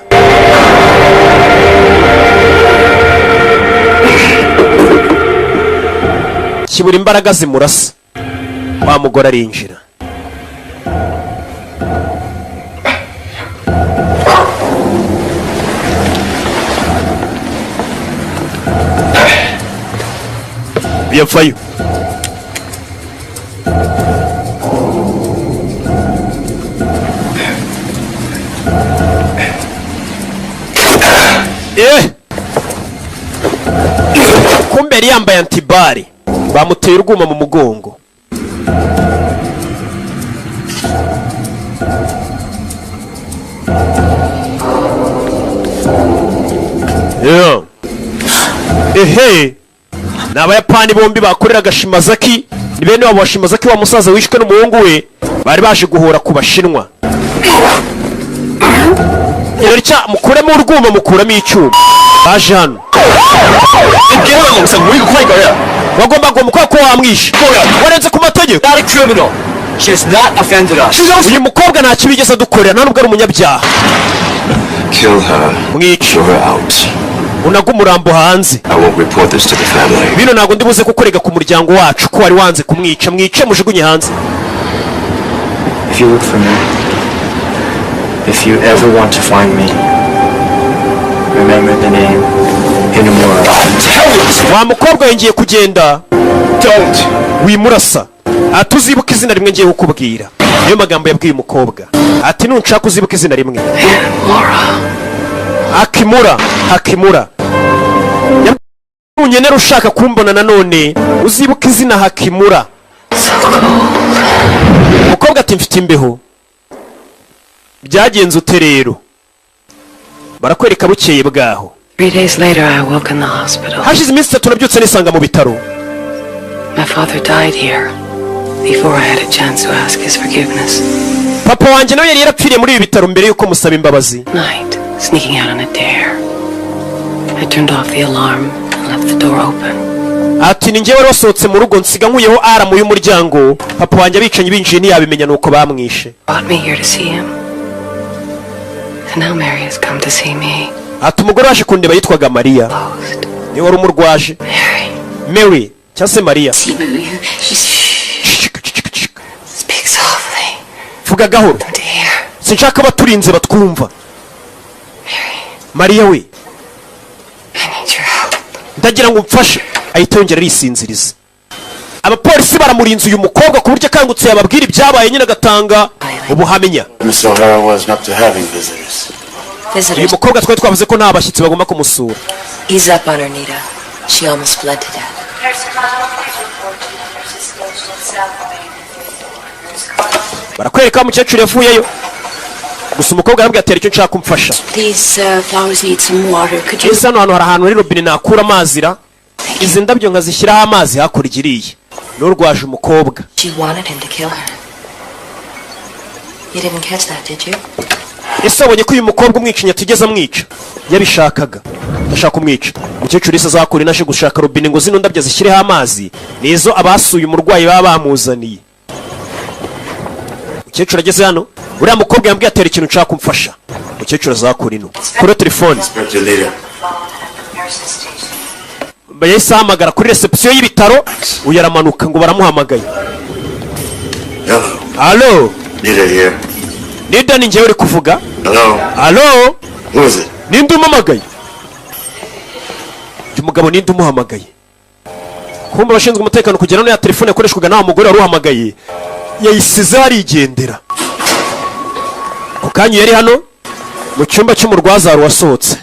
kibura imbaraga zimurasa, wa mugore arinjira. yapfayo. kumbe yari yambaye antibari, bamuteye urwuma mu mugongo. ehe, ni abayapani bombi bakoreraga Shimazaki. Ni bene wabo wa Shimazaki, wa musaza wishwe n'umuhungu we, bari baje guhora ku Bashinwa. Yercha mukuremo urwuma, mukuramo icyuma, baje hano. Wagomba gomba ko wamwishe, warenze ku mategeko. She has not offended us. Uyu mukobwa nta kibigeze dukorera, nta nubwo ari umunyabyaha. Kill her. Mwice. Throw her out. Unaga umurambo hanze. I won't report this to the family. Bino ntago ndibuze kukurega ku muryango wacu ko wari wanze kumwica. Mwice mujugunye hanze. If you look for me, if you ever want to find me, remember the name Inamura. Wa mukobwa yongeye kugenda. Don't. Wimurasa. Atuzibuka izina rimwe ngiye kukubwira. Niyo magambo yabwiye umukobwa. Ati nunshaka uzibuka izina rimwe. Hakimura, Hakimura. Unyenera ushaka kumbona nanone, uzibuka izina Hakimura. Umukobwa ati mfite imbeho. Byagenze ute rero? Barakwereka bukeye bwaho. 3 days later I woke in the hospital. Hashize iminsi 3 nabyutse nisanga mu bitaro. My father died here before I had a chance to ask his forgiveness. Papa wanjye nawe yari yarapfiriye muri ibi bitaro mbere yuko musaba imbabazi. Night, sneaking out on a dare. I turned off the alarm and left the door open. Ati ninjye wari wasohotse mu rugo nsiga nkuyeho aramu y'umuryango. Papa wanjye abicanye binjiye ntiyabimenya nuko bamwishe. Brought me here to see him. And now Mary has come to see me. Ati umugore waje kundeba yitwaga Maria. Ni wari umurwaje. Mary, cyase Maria. Speak softly. Vuga gahoro. Sinshaka baturinze batwumva. Maria we. Ndagira ngo umfashe. Ahita yongera arisinziriza. Abapolisi baramurinze uyu mukobwa ku buryo kangutse yababwira ibyabaye nyine agatanga ubuhamya. Miss O'Hara was not to having visitors. Uyu mukobwa twari twavuze ko nta bashyitsi bagomba kumusura. Ease up on her, Nita. She almost bled to death. Barakwereka umukecuru yavuyeyo. Gusa umukobwa arambwira atera icyo nshaka kumfasha. These flowers need some water. Could you? Ese hano hari ahantu hari robine nakura amazi ra? Izi ndabyo nkazishyiraho amazi hakurya iriya. N'urwaje umukobwa. She wanted him to kill her. You didn't catch that, did you? Ese abonye ko uyu mukobwa umwicinya tugeze amwica? Yabishakaga. Ndashaka kumwica. Umukecuru ise azakura inaje gushaka robine ngo zino ndabyo zishyireho amazi. Nizo abasuye umurwayi baba bamuzaniye. Umukecuru ageze hano. Uriya mukobwa yambwiye atera ikintu nshaka kumfasha. Umukecuru azakura ino. Kuri telefone. Bayise ahamagara kuri reception y'ibitaro. Uyaramanuka ngo baramuhamagaye. Hello. Nita here. Nida ni njyewe uri kuvuga? Hello. Hello. Who is it? Ninde umamagaye? mugabo ninde umuhamagaye? Kumbe abashinzwe umutekano kugera no ya telefone yakoreshwaga n'aho mugore wari uhamagaye yayisize arigendera. Ku kanya yari hano mu cyumba cy'umurwaza wari wasohotse.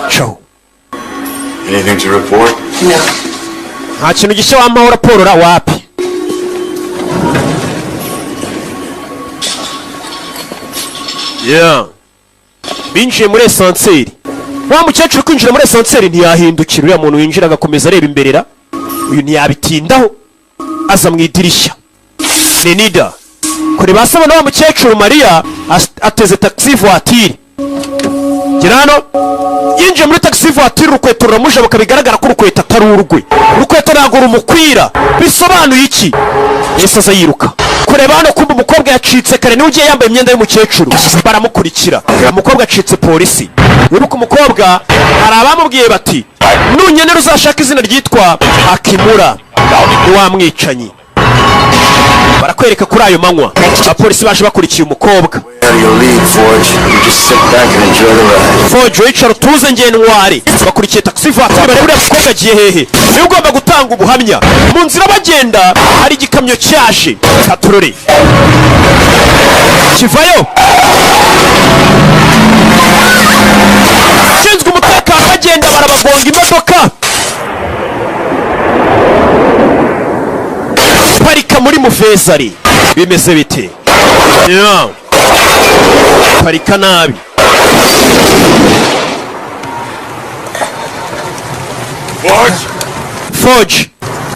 Ciao. Anything to report? No. Nta kintu gishya wampaho raporo ra wapi? Yeah. Binjiye muri esanseri. Wa mukecuru kwinjira muri esanseri ntiyahindukira, uriya muntu winjira agakomeza areba imberera. Uyu ntiyabitindaho aza mu idirishya. Nenida kure basaba na wa mukecuru Maria ateze taxi voiture. Girano yinjiye muri taxi voiture, urukweto ruramuje bakabigaragara ko urukweto atari urwe. Urukweto ntago rumukwira. Bisobanuye iki? Yesu aza yiruka kureba hano, kumbe umukobwa yacitse kare niwe ugiye yambaye imyenda y'umukecuru. Baramukurikira, umukobwa acitse polisi. Wibuka umukobwa hari abamubwiye bati nunyenera uzashaka izina ryitwa Akimura, ni wa mwicanyi. Barakwereka kuri ayo manywa abapolisi baje bakurikiye umukobwa. Forge wicara utuze ngenwari, bakurikiye taxi voiture bareba uriya mukobwa agiye hehe. Niwe ugomba gutanga ubuhamya. Mu nzira bagenda hari igikamyo cyaje katurore kivayo. Shinzwe umutekano bagenda barabagonga imodoka, parika muri Mufezari. Bimeze bite? Yeah. Parika nabi.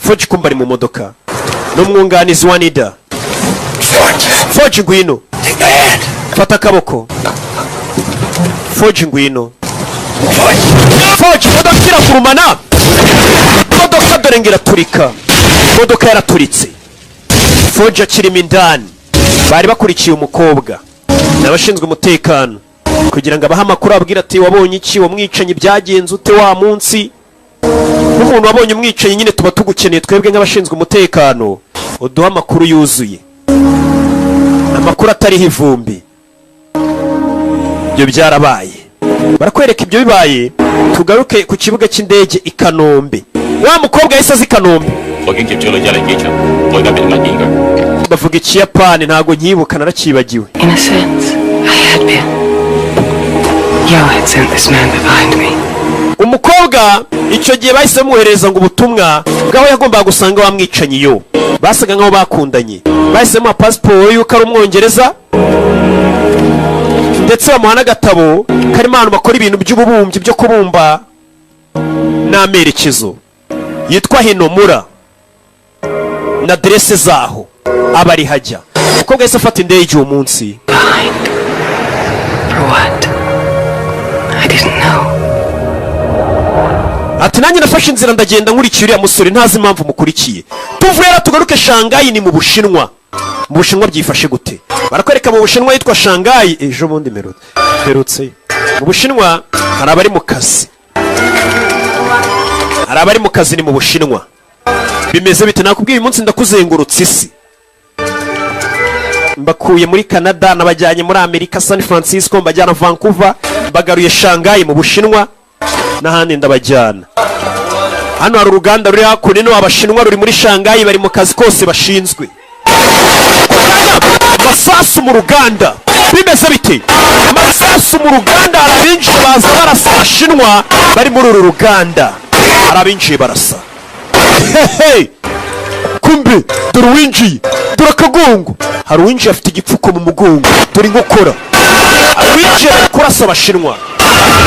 Forge kumba ari mu modoka n'umwunganizi wa Nida. Forge ngwino, fata akaboko. Forge ngwino. Forge modoka irakurumana, modoka dore ngiraturika, modoka yaraturitse. Forge akirimo indani. Bari bakurikiye umukobwa n'abashinzwe umutekano kugira ngo abahe amakuru abwira ati wabonye iki, wamwicanyi byagenze ute wa munsi. Umuntu wabonye umwicanyi nyine tuba tugukeneye twebwe nk'abashinzwe umutekano, uduha amakuru yuzuye, amakuru atariho ivumbi. Ibyo byarabaye, barakwereka ibyo bibaye. Tugaruke ku kibuga cy'indege i Kanombe. Wa mukobwa yahise azi Kanombe. Bavuga Ikiyapani ntago nyibuka, narakibagiwe. In a sense, I had been. Yo had sent this man behind me. Umukobwa icyo gihe bahise bamuhereza ngo ubutumwa bwaho yagombaga gusanga wa mwicanyi yo. Basaga nkaho bakundanye. Bahise bamuha passport y'uko ari umwongereza, ndetse bamuha n'agatabo karimo abantu bakora ibintu by'ububumbyi byo kubumba n'amerekezo. Yitwa Hinomura na adresse zaho aba ari hajya. Umukobwa yahise afata indege uwo munsi. Behind. For what? I didn't know. Ati nanjye nafashe inzira ndagenda nkurikiye uriya musore, ntazi impamvu mukurikiye. Tuvuye rero tugaruke Shanghai, ni mu Bushinwa. Mu Bushinwa byifashe gute? Barakwereka mu Bushinwa yitwa Shanghai. Ejo bundi mperutse. Mu Bushinwa hari abari mu kazi. Hari abari mu kazi ni mu Bushinwa. Bimeze bite? Nakubwiye uyu munsi ndakuzengurutse isi. Mbakuye muri Canada, nabajyanye muri Amerika San Francisco, mbajyana Vancouver, bagaruye Shanghai mu Bushinwa n'ahandi ndabajyana. Hano hari uruganda ruri hakuno, abashinwa ruri muri Shanghai, bari mu kazi kose bashinzwe. Masasu mu ruganda. Bimeze bite? Masasu mu ruganda, arabinjiye baza barasa abashinwa bari muri uru ruganda. Arabinjiye barasa. Hey! Kumbe dore uwinjiye, dore akagongo. Hari uwinjiye afite igipfuko mu mugongo, dore inkokora. Arabinjiye kurasa abashinwa.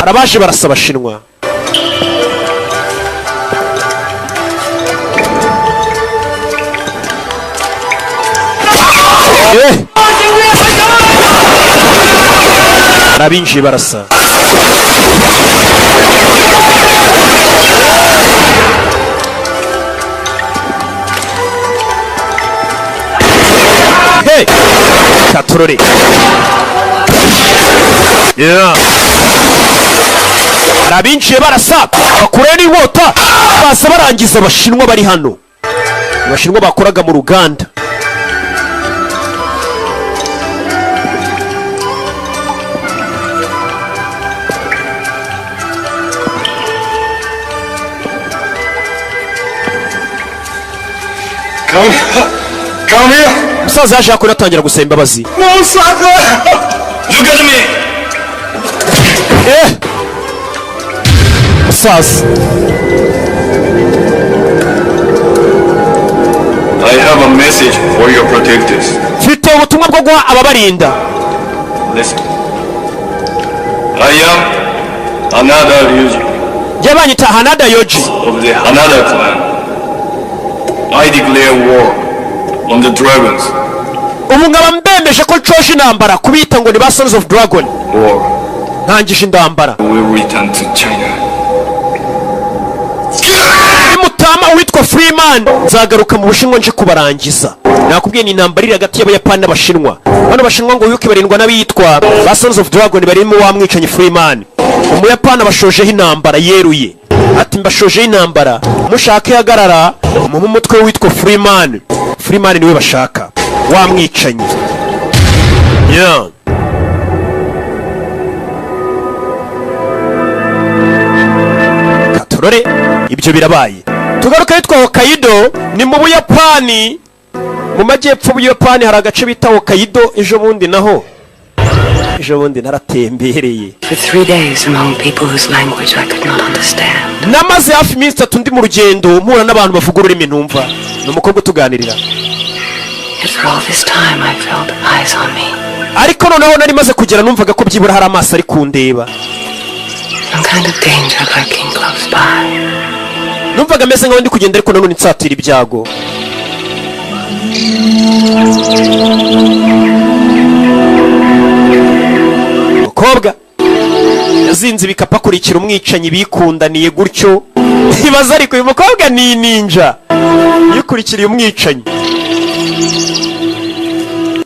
Arabaje barasa abashinwa. Arabinjiye barasa. Hey! Katurore. Yeah. Arabinjiye barasa, bakure n'inkota, basa barangiza abashinwa bari hano. Abashinwa bakoraga mu ruganda. umusaza yaje yakora atangira gusaba imbabazi. Musaza, I have a message for your protectors. mfite ubutumwa bwo guha ababarinda. Listen. I am Hanada Ryuji Banyita Hanada Yoji of the Hanada clan. I declare war on the dragons. ubu nkaba mbembeje ko nshoje intambara kubita ngo ni ba Sons of Dragon. War. Ntangije intambara. We will return to China. Mutama witwa Freeman nzagaruka mu Bushinwa nje kubarangiza. Nakubwiye ni intambara iri hagati y'Abayapani n'Abashinwa. Bano Bashinwa ngo yuko barindwa n'abitwa ba Sons of Dragon barimo wa mwicanyi Freeman. Umuyapani abashojeho intambara yeruye. Ati mbashojeho intambara mushake yagarara mu mutwe witwa Freeman. Freeman niwe bashaka. Wa mwicanyi. Yeah. Katorore ibyo birabaye. Tugaruka yitwa Hokkaido ni mu Buyapani. Mu majyepfo y'Ubuyapani hari agace bita Hokkaido. Ejo bundi naratembereye. For 3 days among people whose language I could not understand. Namaze hafi iminsi 3 ndi mu rugendo mpura n'abantu bavuga ururimi ntumva. Ni umukobwa utuganirira. Yet for all this time I felt eyes on me. Ariko noneho nari maze kugera numvaga ko byibura hari amaso ari kundeba. Some kind of danger lurking close by. Numvaga meze nkaho ndi kugenda ariko nanone nsatira ibyago. Mukobwa yazinze ibikapa kurikira umwicanyi bikundaniye gutyo. Ibaza ariko uyu mukobwa ni ninja yikurikiriye umwicanyi.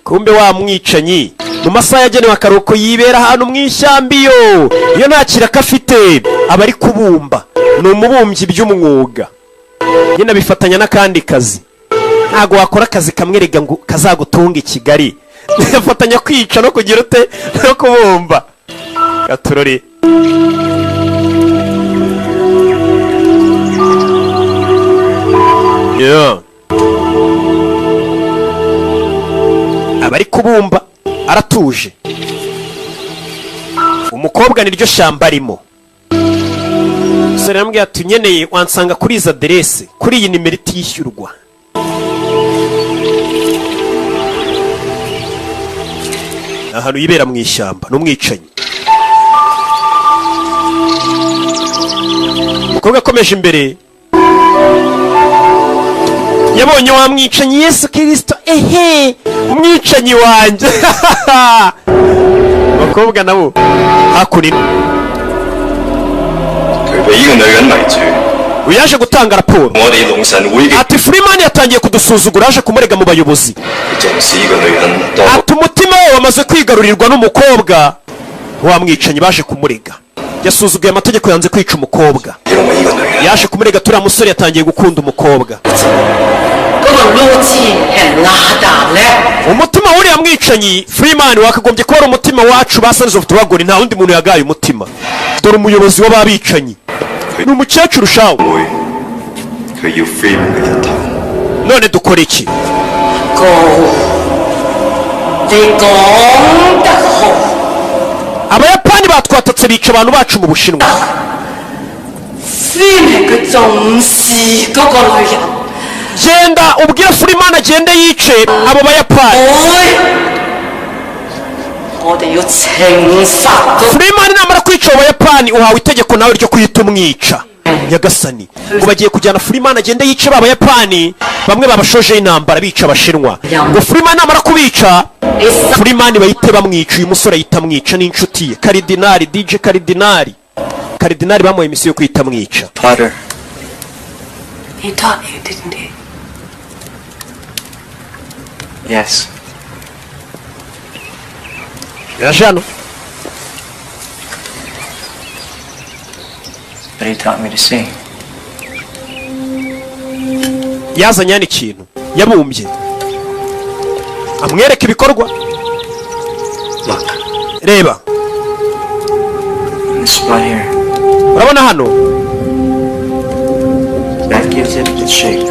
Kumbe wa mwicanyi mu masaha yagenewe akaruhuko yibera ahantu mu ishyambiyo. Iyo nta kiraka afite aba ari kubumba. Ni umubumbyi by'umwuga. Nyina bifatanya n'akandi kazi. Ntago wakora akazi kamwerega ngo kazagutunga i Kigali. Yafatanya kwica no kugira ute no kubumba. Gaturore. Yeah. Abari kubumba aratuje. Umukobwa niryo shamba arimo. Sore nambwiye ati nyeneye wansanga kuri izo aderese kuri iyi nimero itishyurwa. Ahantu yibera mu ishyamba n'umwicanyi. Umukobwa akomeje imbere yabonye wa mwicanyi Yesu Kristo. Ehe umwicanyi wanjye. Bakobwa nabo hakurino uyaje gutanga raporo ati Freeman yatangiye kudusuzugura aje kumurega mu bayobozi. Ati umutima we wamaze kwigarurirwa n'umukobwa. Wa mwicanyi baje kumurega yasuzuguye amategeko yanze kwica umukobwa. Yaje kumurega turiya musore yatangiye gukunda umukobwa. Umutima w'uriya mwicanyi Freeman wakagombye kuba ari umutima wacu ba Sons of Dragon. Nta wundi muntu yagaye umutima. Dore umuyobozi w'ababicanyi ni umukecuru shawo. None dukora iki? Abayapani batwatatse bica abantu bacu mu Bushinwa. Genda ubwire Freeman agende yice abo Bayapani. Freeman namara kwica Abayapani uhawe itegeko nawe ryo kwita umwica. Nyagasani ngo bagiye kujyana Freeman agende yice Abayapani bamwe babashoje intambara bica Abashinwa. Ngo Freeman namara kubica Freeman bahite bamwica. Uyu musore yita mwica n'inshuti ye Karidinali DJ Karidinali bamuhaye imisiyo yo kwita mwica. Potter. He taught you, didn't he? Yes. Yaje hano. But he taught me to see. Yazanye hano ikintu yabumbye amwereka ibikorwa. Look. Reba. This spot here. Urabona hano? That gives it its shape.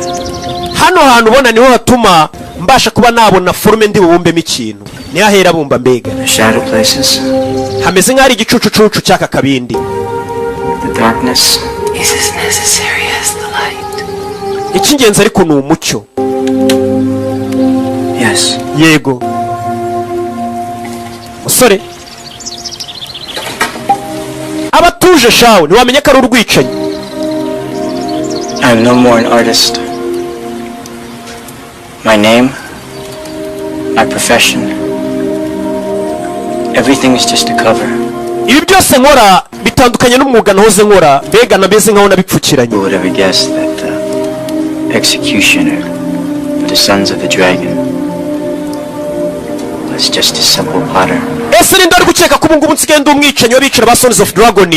hano hantu ubona niho hatuma mbasha kuba nabona forume ndi bubumbemo ikintu. Niho ahera bumba mbega. Shadow places. Hameze nk'ari igicucucucu cy'aka kabindi. The darkness is as necessary as the light. Icy'ingenzi ariko ni umucyo. Yes. Yego. Musore. Abatuje shawe ntiwamenya ko ari urwicanyi. I'm no more an artist. My name, my profession, everything is just a cover. Ibi byose nkora bitandukanye n'umwuga nahoze nkora, mbega nabeze nkaho nabipfukiranye. Who would ever guess that the executioner of the Sons of the Dragon was just a simple potter? Ese ni ndari gukeka ko ubu ngubu nsigaye ndi umwicanyi w'abicira ba Sons of Dragon.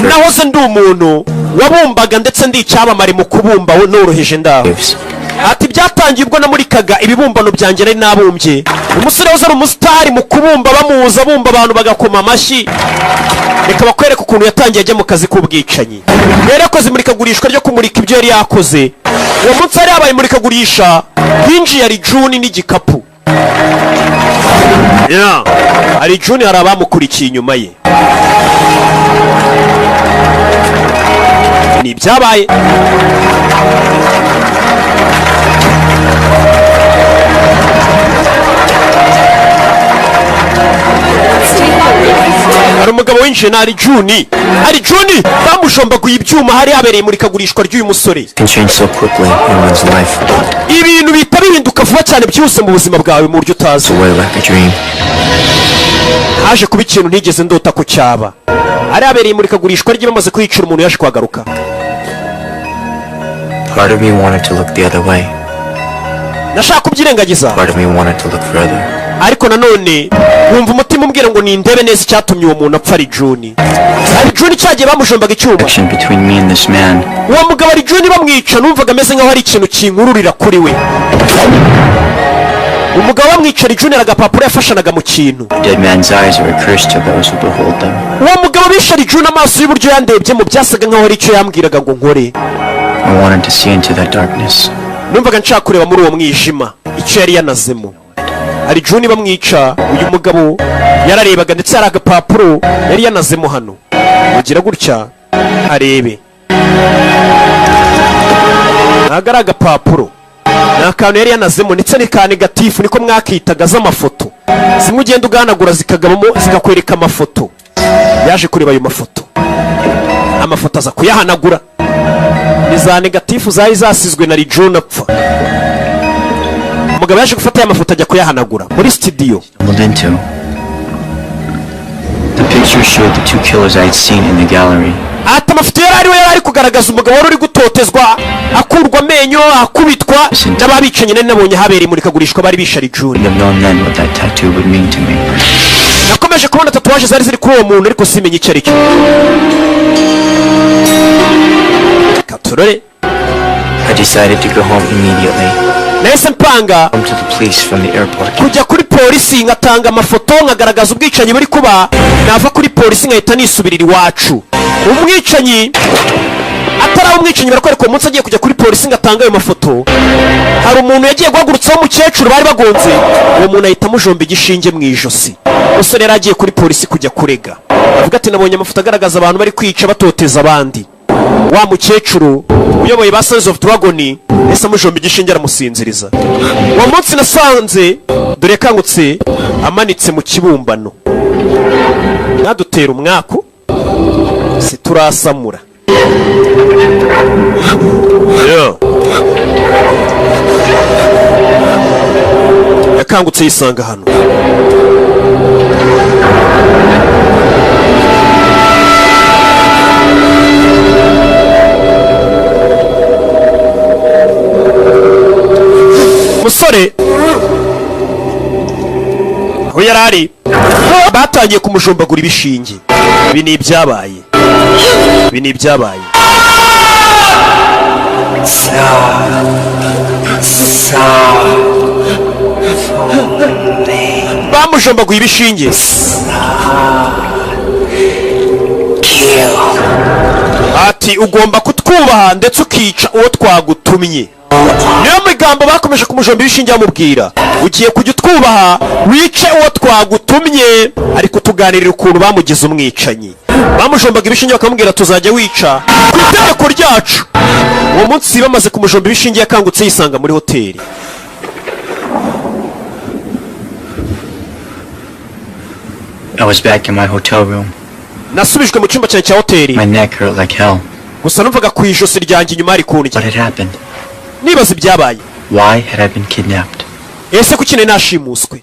Nahoze ndi umuntu wabumbaga ndetse ndi icyamamare mu kubumba noroheje ndaho. Ati byatangiye ubwo namurikaga ibibumbano byanjye nari nabumbye. Umusore wose ari umusitari mu kubumba bamuza bumba abantu bagakoma amashyi. Reka bakwereka ukuntu yatangiye ajya mu kazi k'ubwicanyi. Yari yakoze imurikagurishwa ryo kumurika ibyo yari yakoze. Uwo munsi hari habaye imurikagurisha hinjiye ari June n'igikapu. Hari June hari abamukurikiye inyuma ye. Ni byabaye. Hari umugabo winjiye na June. Ari June bamushombaguye ibyuma hari habereye imurikagurishwa ry'uyu musore. Ibintu bita bihinduka vuba cyane byose mu buzima bwawe mu buryo utazi. Haje kuba ikintu ntigeze ndota ko cyaba. Hari habereye imurikagurishwa rye bamaze kwicira umuntu yaje kwagaruka. Part of me wanted to look the other way. Nashaka kubyirengagiza. Part of me wanted to look further. Ariko nanone wumva umutima umbwira ngo nindebe neza icyatumye uwo muntu apfa ari June. Ari June cyagiye bamujombaga icyuma. Between me and this man. Uwo mugabo ari June bamwica numvaga ameze nkaho hari ikintu kinkururira kuri we. Umugabo bamwica June agapapuro yafashanaga mu kintu. Dead man's eyes are a curse to those who behold them. Uwo mugabo bishe June amaso y'uburyo yandebye mu byasaga nkaho ari icyo yambwiraga ngo nkore. I wanted to see into that darkness. Numvaga nshaka kureba muri uwo mwijima icyo yari yanazemo. Ari June bamwica uyu mugabo yararebaga ndetse hari agapapuro yari yanazemo hano. Mugira gutya arebe. Nagara agapapuro. Nakantu yari yanazemo ndetse ni ka negatifu niko mwakitaga z'amafoto. Zimwe ugenda uganagura zikagabamo zikakwereka amafoto. Yaje kureba ayo mafoto. Amafoto aza kuyahanagura. Ni za negatifu zari zasizwe na June apfa. Umugabo yaje gufata aya mafoto ajya kuyahanagura muri studio. The picture showed the two killers I had seen in the gallery. Ati amafoto yari ari kugaragaza umugabo wari uri gutotezwa, akurwa amenyo, akubitwa n'ababicanye nari nabonye habereye imurikagurishwa bari bishe June. Nakomeje kubona tatuwaje zari ziri kuri uwo muntu ariko simenye icyo ari cyo. Katurore. I decided to go home immediately. Nahise mpanga to the police from the airport. Kujya kuri polisi ngatanga amafoto nkagaragaza ubwicanyi buri kuba, nava kuri polisi nkahita nisubirira iwacu. Umwicanyi atari umwicanyi barakwereka uwo munsi agiye kujya kuri polisi ngatanga ayo mafoto. Hari umuntu yagiye guhagurutsaho umukecuru bari bagonze, uwo muntu ahita amujomba igishinge mu ijosi. Umusore yari agiye kuri polisi kujya kurega, avuga ati nabonye amafoto agaragaza abantu bari kwica batoteza abandi. Wa mukecuru uyoboye ba Sons of Dragon ese amujomba igishinge aramusinziriza. Uwo munsi nasanze dore kangutse amanitse mu kibumbano. Nadutera umwako siturasamura. Yakangutse yisanga hano. Musore aho yarari batangiye kumujombagura ibishinge. Ibi ni ibyabaye. Bamujombaguye ibishinge. kill. ati ugomba kutwubaha ndetse ukica uwo twagutumye. niyo migambo bakomeje kumujomba ibishinge bamubwira, ugiye kujya utwubaha wice uwo twagutumye, ariko tuganirira ukuntu bamugize umwicanyi. bamujombaga ibishinge bakamubwira tuzajya wica ku itegeko ryacu. uwo munsi bamaze kumujomba ibishinge yakangutse yisanga muri hoteli. I was back in my hotel room. nasubijwe mu cyumba cyanjye cya hoteli. My neck hurt like hell. gusa numvaga ku ijosi ryanjye inyuma hari kundya. What had happened? nibaza ibyabaye. Why had I been kidnapped? ese kuki nari nashimuswe?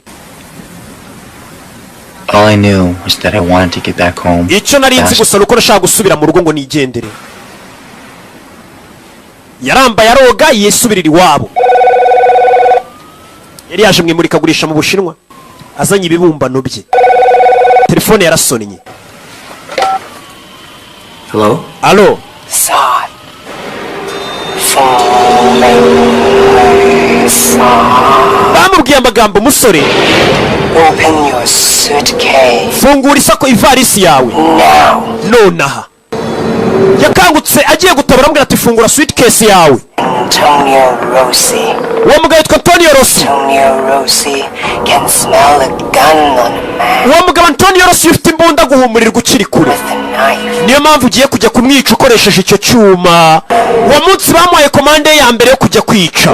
All I knew was that I wanted to get back home. icyo nari nzi gusa nuko nashaka gusubira mu rugo ngo nigendere. yarambaye aroga yisubirira iwabo. yari yaje mu imurikagurisha mu Bushinwa azanye ibibumbano bye. telefone yarasonnye. Hello? Alo. Son. bamubwiye amagambo umusore. Open your suitcase. fungura isako ivarisi yawe Now. nonaha. yakangutse agiye gutabara amubwira ati fungura suitcase yawe. Antonio Rossi. uwo mugabo yitwa Antonio Rossi. Antonio Rossi can smell a gun on a man uwo mugabo Antonio Rossi ufite imbunda guhumurirwa ukiri kure. with a knife. niyo mpamvu ugiye kujya kumwica ukoresheje icyo cyuma. uwo munsi bamuhaye komande ya mbere yo kujya kwica.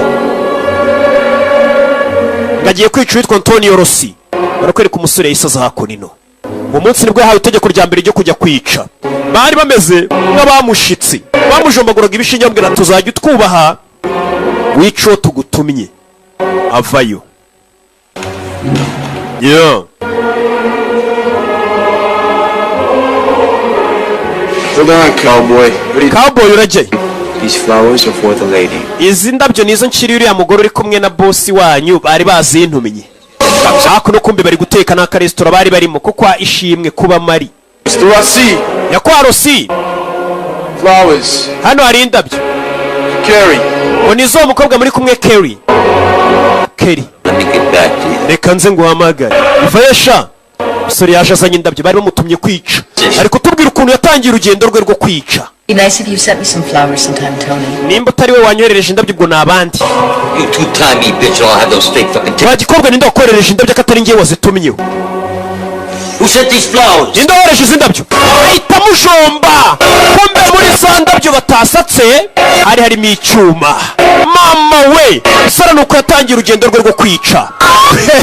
ngagiye kwica uwitwa Antonio Rossi. barakwereka umusore yisaza hakunino. uwo munsi nibwo yahawe itegeko rya mbere ryo kujya kwica. bari bameze nk'abamushitsi. bamujombaguraga ibishinge bamubwira tuzajya utwubaha wica uwo tugutumye. avayo. yeah. Hold on, cowboy. cowboy urajyayo. These flowers are for the lady. izi ndabyo nizo nshiri uriya mugore uri kumwe na bosi wanyu bari bazintumiye. hakuno kumbe bari guteka n'akaresitora bari barimo kuko ishimwe kuba mari. Mr. Rossi. nyakwa Rossi. Flowers. hano hari indabyo. Carrie. ngo ni zo mukobwa muri kumwe Kerry. Kerry. Let me get back to you. reka nze nguhamagare. ivayesha. umusore yaje azanye indabyo bari bamutumye kwica. ari kutubwira ukuntu yatangiye urugendo rwe rwo kwica. Be nice if you sent me some flowers sometime, Tony. nimba utari we wanyoherereje indabyo ubwo ni abandi. You two-timey bitch, I'll have those fake fucking nta gikobwa ninde wakoherereje indabyo ko atari ngewe wazitumyeho. Who sent these flowers? ninde wohereje izi ndabyo? ahita mujomba. kumbe muri za ndabyo batasatse harimo icyuma. mama we sara nuko yatangiye urugendo rwe rwo kwica.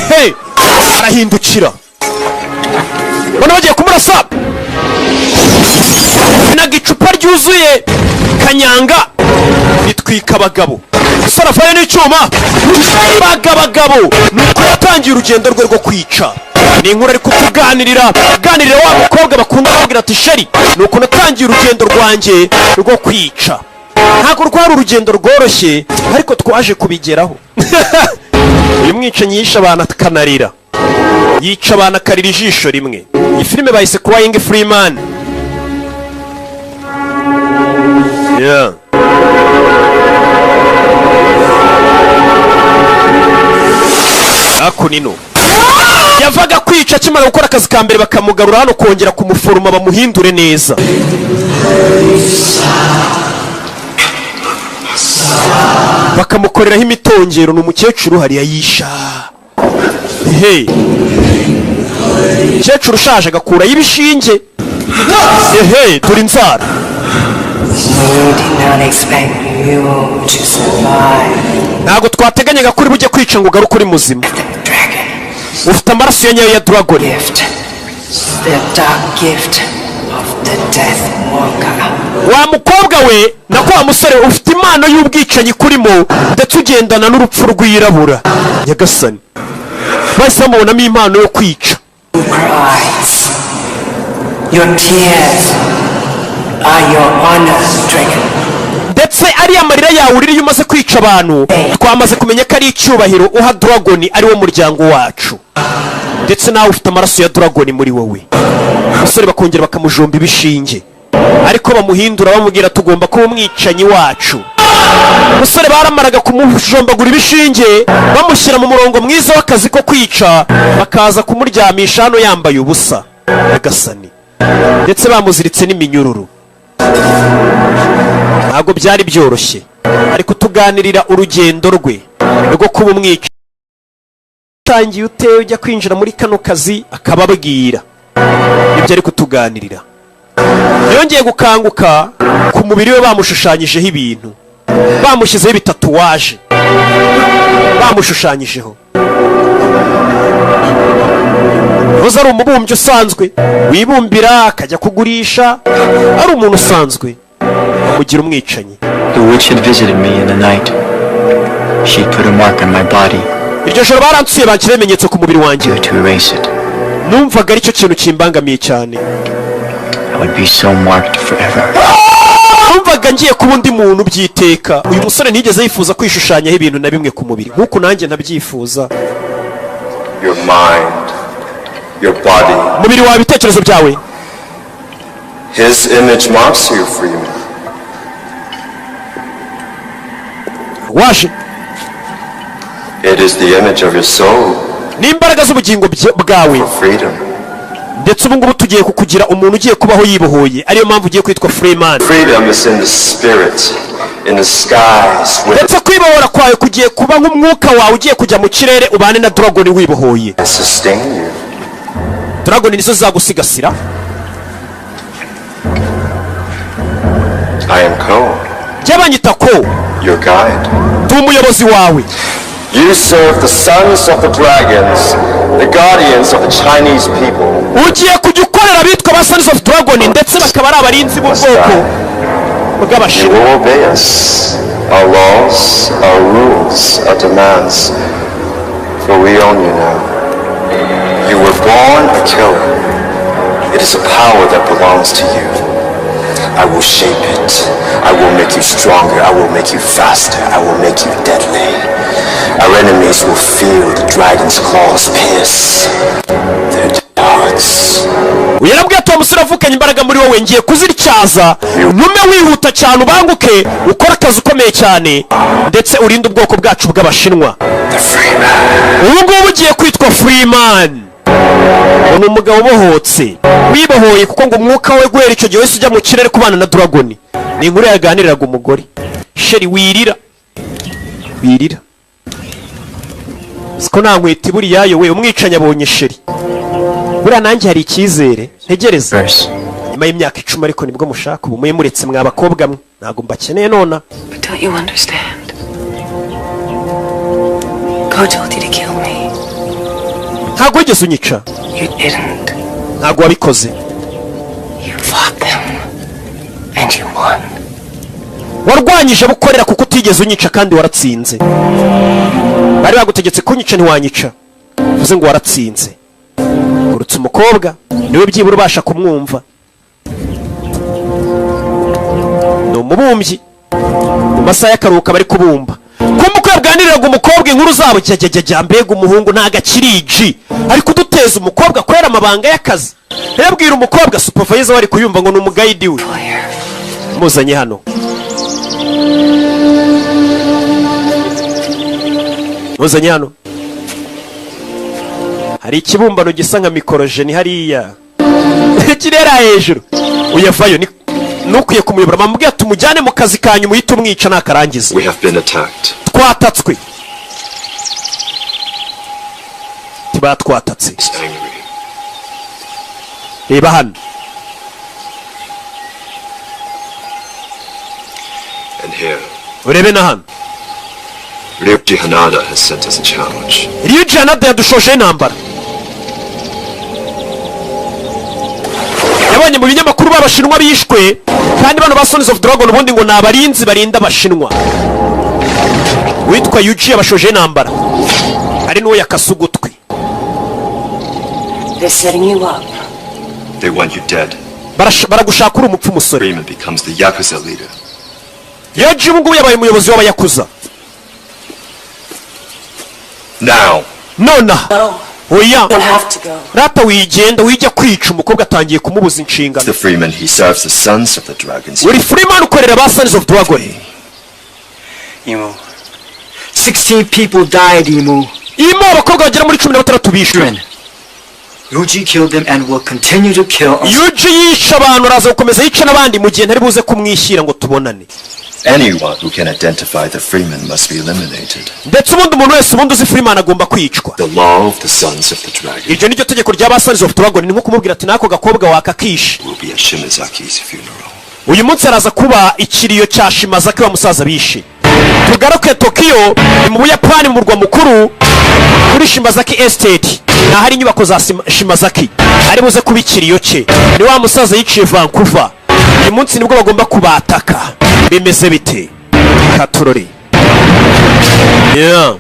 hehe arahindukira. bano bagiye kumurasa. naga icupa ryuzuye kanyanga ritwika abagabo. sara avayo n'icyuma. bagabo nuko yatangiye urugendo rwe rwo kwica. ni inkuru ari kutuganirira. ganirira wa mukobwa bakunda kubwira ati sheri nuko natangiye urugendo rwanjye rwo kwica. ntabwo rwari urugendo rworoshye ariko twaje kubigeraho. uyu mwicanyi yishe abantu akanarira. yica abantu akarira ijisho rimwe. iyi filime bahise Crying Freeman. yeah. hakunino yavaga kwica akimara gukora akazi ka mbere bakamugarura hano kongera kumuforoma bamuhindure neza. bakamukoreraho imitongero. ni umukecuru hariya yisha. ehe umukecuru ushaje agakuraho ibishinge. ehe dore inzara. ntabwo twateganyaga kuri bujye kwica ngo ugaruke uri muzima. ufite amaraso ya nyayo ya dragon. wa mukobwa we nako wa musore ufite impano y'ubwicanyi kurimo ndetse ugendana n'urupfu rwirabura. nyagasani bahise bamubonamo impano yo kwica. ndetse ariya marira yawe uririye umaze kwica abantu twamaze kumenya ko ari icyubahiro uha dragon ari wo muryango wacu. ndetse nawe ufite amaraso ya dragon muri wowe. umusore bakongera bakamujomba ibishinge ariko bamuhindura bamubwira tugomba kuba umwicanyi wacu. umusore baramaraga kumujombagura ibishinge bamushyira mu murongo mwiza w'akazi ko kwica bakaza kumuryamisha hano yambaye ubusa. nyagasani ndetse bamuziritse n'iminyururu. Ntabwo byari byoroshye, ari kutuganirira urugendo rwe rwo kuba umwica. Utangiye utewe ujya kwinjira muri kano kazi akababwira ibyo ari kutuganirira. Yongeye gukanguka ku mubiri we bamushushanyijeho ibintu, bamushyizeho ibitatuwaje, bamushushanyijeho. Yahoze ari umubumbyi usanzwe wibumbira akajya kugurisha, ari umuntu usanzwe bamugira umwicanyi. The witch had visited me in the night. She put a mark on my body. Iryo joro baransuye banshyira ibimenyetso ku mubiri wanjye. To erase it. Numvaga aricyo kintu kimbangamiye cyane. I would be so marked forever. Numvaga ngiye kuba undi muntu byiteka. Uyu musore ntigeze yifuza kwishushanyaho ibintu na bimwe ku mubiri nk'uko nanjye nabyifuza. Your mind, your body. Mubiri wawe, ibitekerezo byawe. His image marks you, Freeman. Waje. It is the image of your soul. N'imbaraga z'ubugingo bwawe. For freedom. Ndetse ubu ngubu tugiye kukugira umuntu ugiye kubaho yibohoye, ariyo mpamvu ugiye kwitwa Freeman. Freedom is in the spirit, in the skies. Ndetse kwibohora kwawe kugiye kuba nk'umwuka wawe ugiye kujya mu kirere ubane na Dragon wibohoye. Sustain you. Dragon nizo zagusigasira. I am Ko. Byabanyita Ko. Your guide. Ndi umuyobozi wawe. You serve the sons of the dragons, the guardians of the Chinese people. Ugiye kujya ukorera bitwa ba Sons of Dragon ndetse bakaba ari abarinzi b'ubwoko bw'Abashinwa. You will obey us. Our laws, our rules, our demands. For we own you now. You were born a killer. It is a power that belongs to you. I will shape it. I will make you stronger. I will make you faster. I will make you deadly. Our enemies will feel the dragon's claws pierce their hearts. Uyarabwiye ati umusore avukanye imbaraga muri wowe, ngiye kuziricyaza ntume wihuta cyane ubanguke ukora akazi ukomeye cyane ndetse urinde ubwoko bwacu bw'Abashinwa. Ubu ngubu ugiye kwitwa Freeman. Ni umugabo ubohotse wibohoye kuko ngo umwuka we guhera icyo gihe wese ujya mu kirere kubana na Dragon. Ni inkuru yaganiriraga umugore. Sheri wirira siko nta nkweti buriya we umwicanyi abonye Sheri. Buriya nanjye hari icyizere ntegereza nyuma y'imyaka 10 ariko nibwo mushaka ubu muretse mwa bakobwa mwe ntago mbakeneye nona. But don't you understand? God told you to kill me. Ntago wigeze unyica. You didn't. Ntago wabikoze. You fought them and you won. Warwanyije bukorera kuko utigeze unyica kandi waratsinze. Bari bagutegetse kunyica ntiwanyica. Uvuze ngo waratsinze. Urutse umukobwa niwe byibura ubasha kumwumva. No mubumbyi. Mu masaha y'akaruhuka bari kubumba. Kumukwe bwaniriraga umukobwa inkuru zabo cyajya mbega umuhungu ntaga kiriji. Ari kuduteza umukobwa kwera amabanga y'akazi. Yabwira umukobwa supervisor wari kuyumva ngo n'umugayidi we. Muzanye hano. Muzanye hano. Hari ikibumbano gisa nka mikorojeni hariya. Kirera hejuru. Uyavayo ni nukwiye kumuyobora bamubwiye tumujyane mu kazi kanyu muhita umwica nakarangiza. We have been attacked. Twatatswe. Tiba twatatse. Reba hano. And here. Urebe na hano. Ryuji Hanada has sent us a challenge. Ryuji Hanada yadushoje intambara. Yabonye mu binyamakuru b'Abashinwa bishwe kandi bano ba Sons of Dragon ubundi ngo nabarinzi barinda Abashinwa. Witwa Yuji yabashoje intambara. Ari nuwo yakasugutwe. They're setting you up. They want you dead. Baragushaka uri umupfu musore. Freeman becomes the Yakuza leader. Yuji ubu ngubu yabaye umuyobozi w'Abayakuza. Now. Nona. Oya. You'll have to go. Rapa wigenda wijya kwica umukobwa atangiye kumubuza inshingano. The Freeman, he serves the sons of the dragons. Uri Freeman ukorera ba Sons of Dragon. Imo. 16 people died, Imo. Imo abakobwa bagera muri 16 bishwe. Yuji killed them and will continue to kill us. Yuji yisha abantu araza gukomeza yica n'abandi mu gihe ntari buze kumwishyira ngo tubonane. Anyone who can identify the Freeman must be eliminated. Ndetse ubundi umuntu wese ubundi uzi Freeman agomba kwicwa. The law of the sons of the dragon. Iryo niryo tegeko ry'aba Sons of Dragon, ni nko kumubwira ati nako gakobwa wakakisha. Will be at Shimazaki's funeral. Uyu munsi araza kuba ikiriyo cya Shimazaki wa musaza bishe. Tugaruke Tokyo mu Buyapani mu murwa mukuru kuri Shimazaki Estate. Na hari inyubako za Shimazaki. Ari buze kuba ikiriyo cye. Ni wa musaza yiciye Vancouver. Uyu munsi nibwo bagomba kubataka. Bimeze bite? Katurori. Yeah.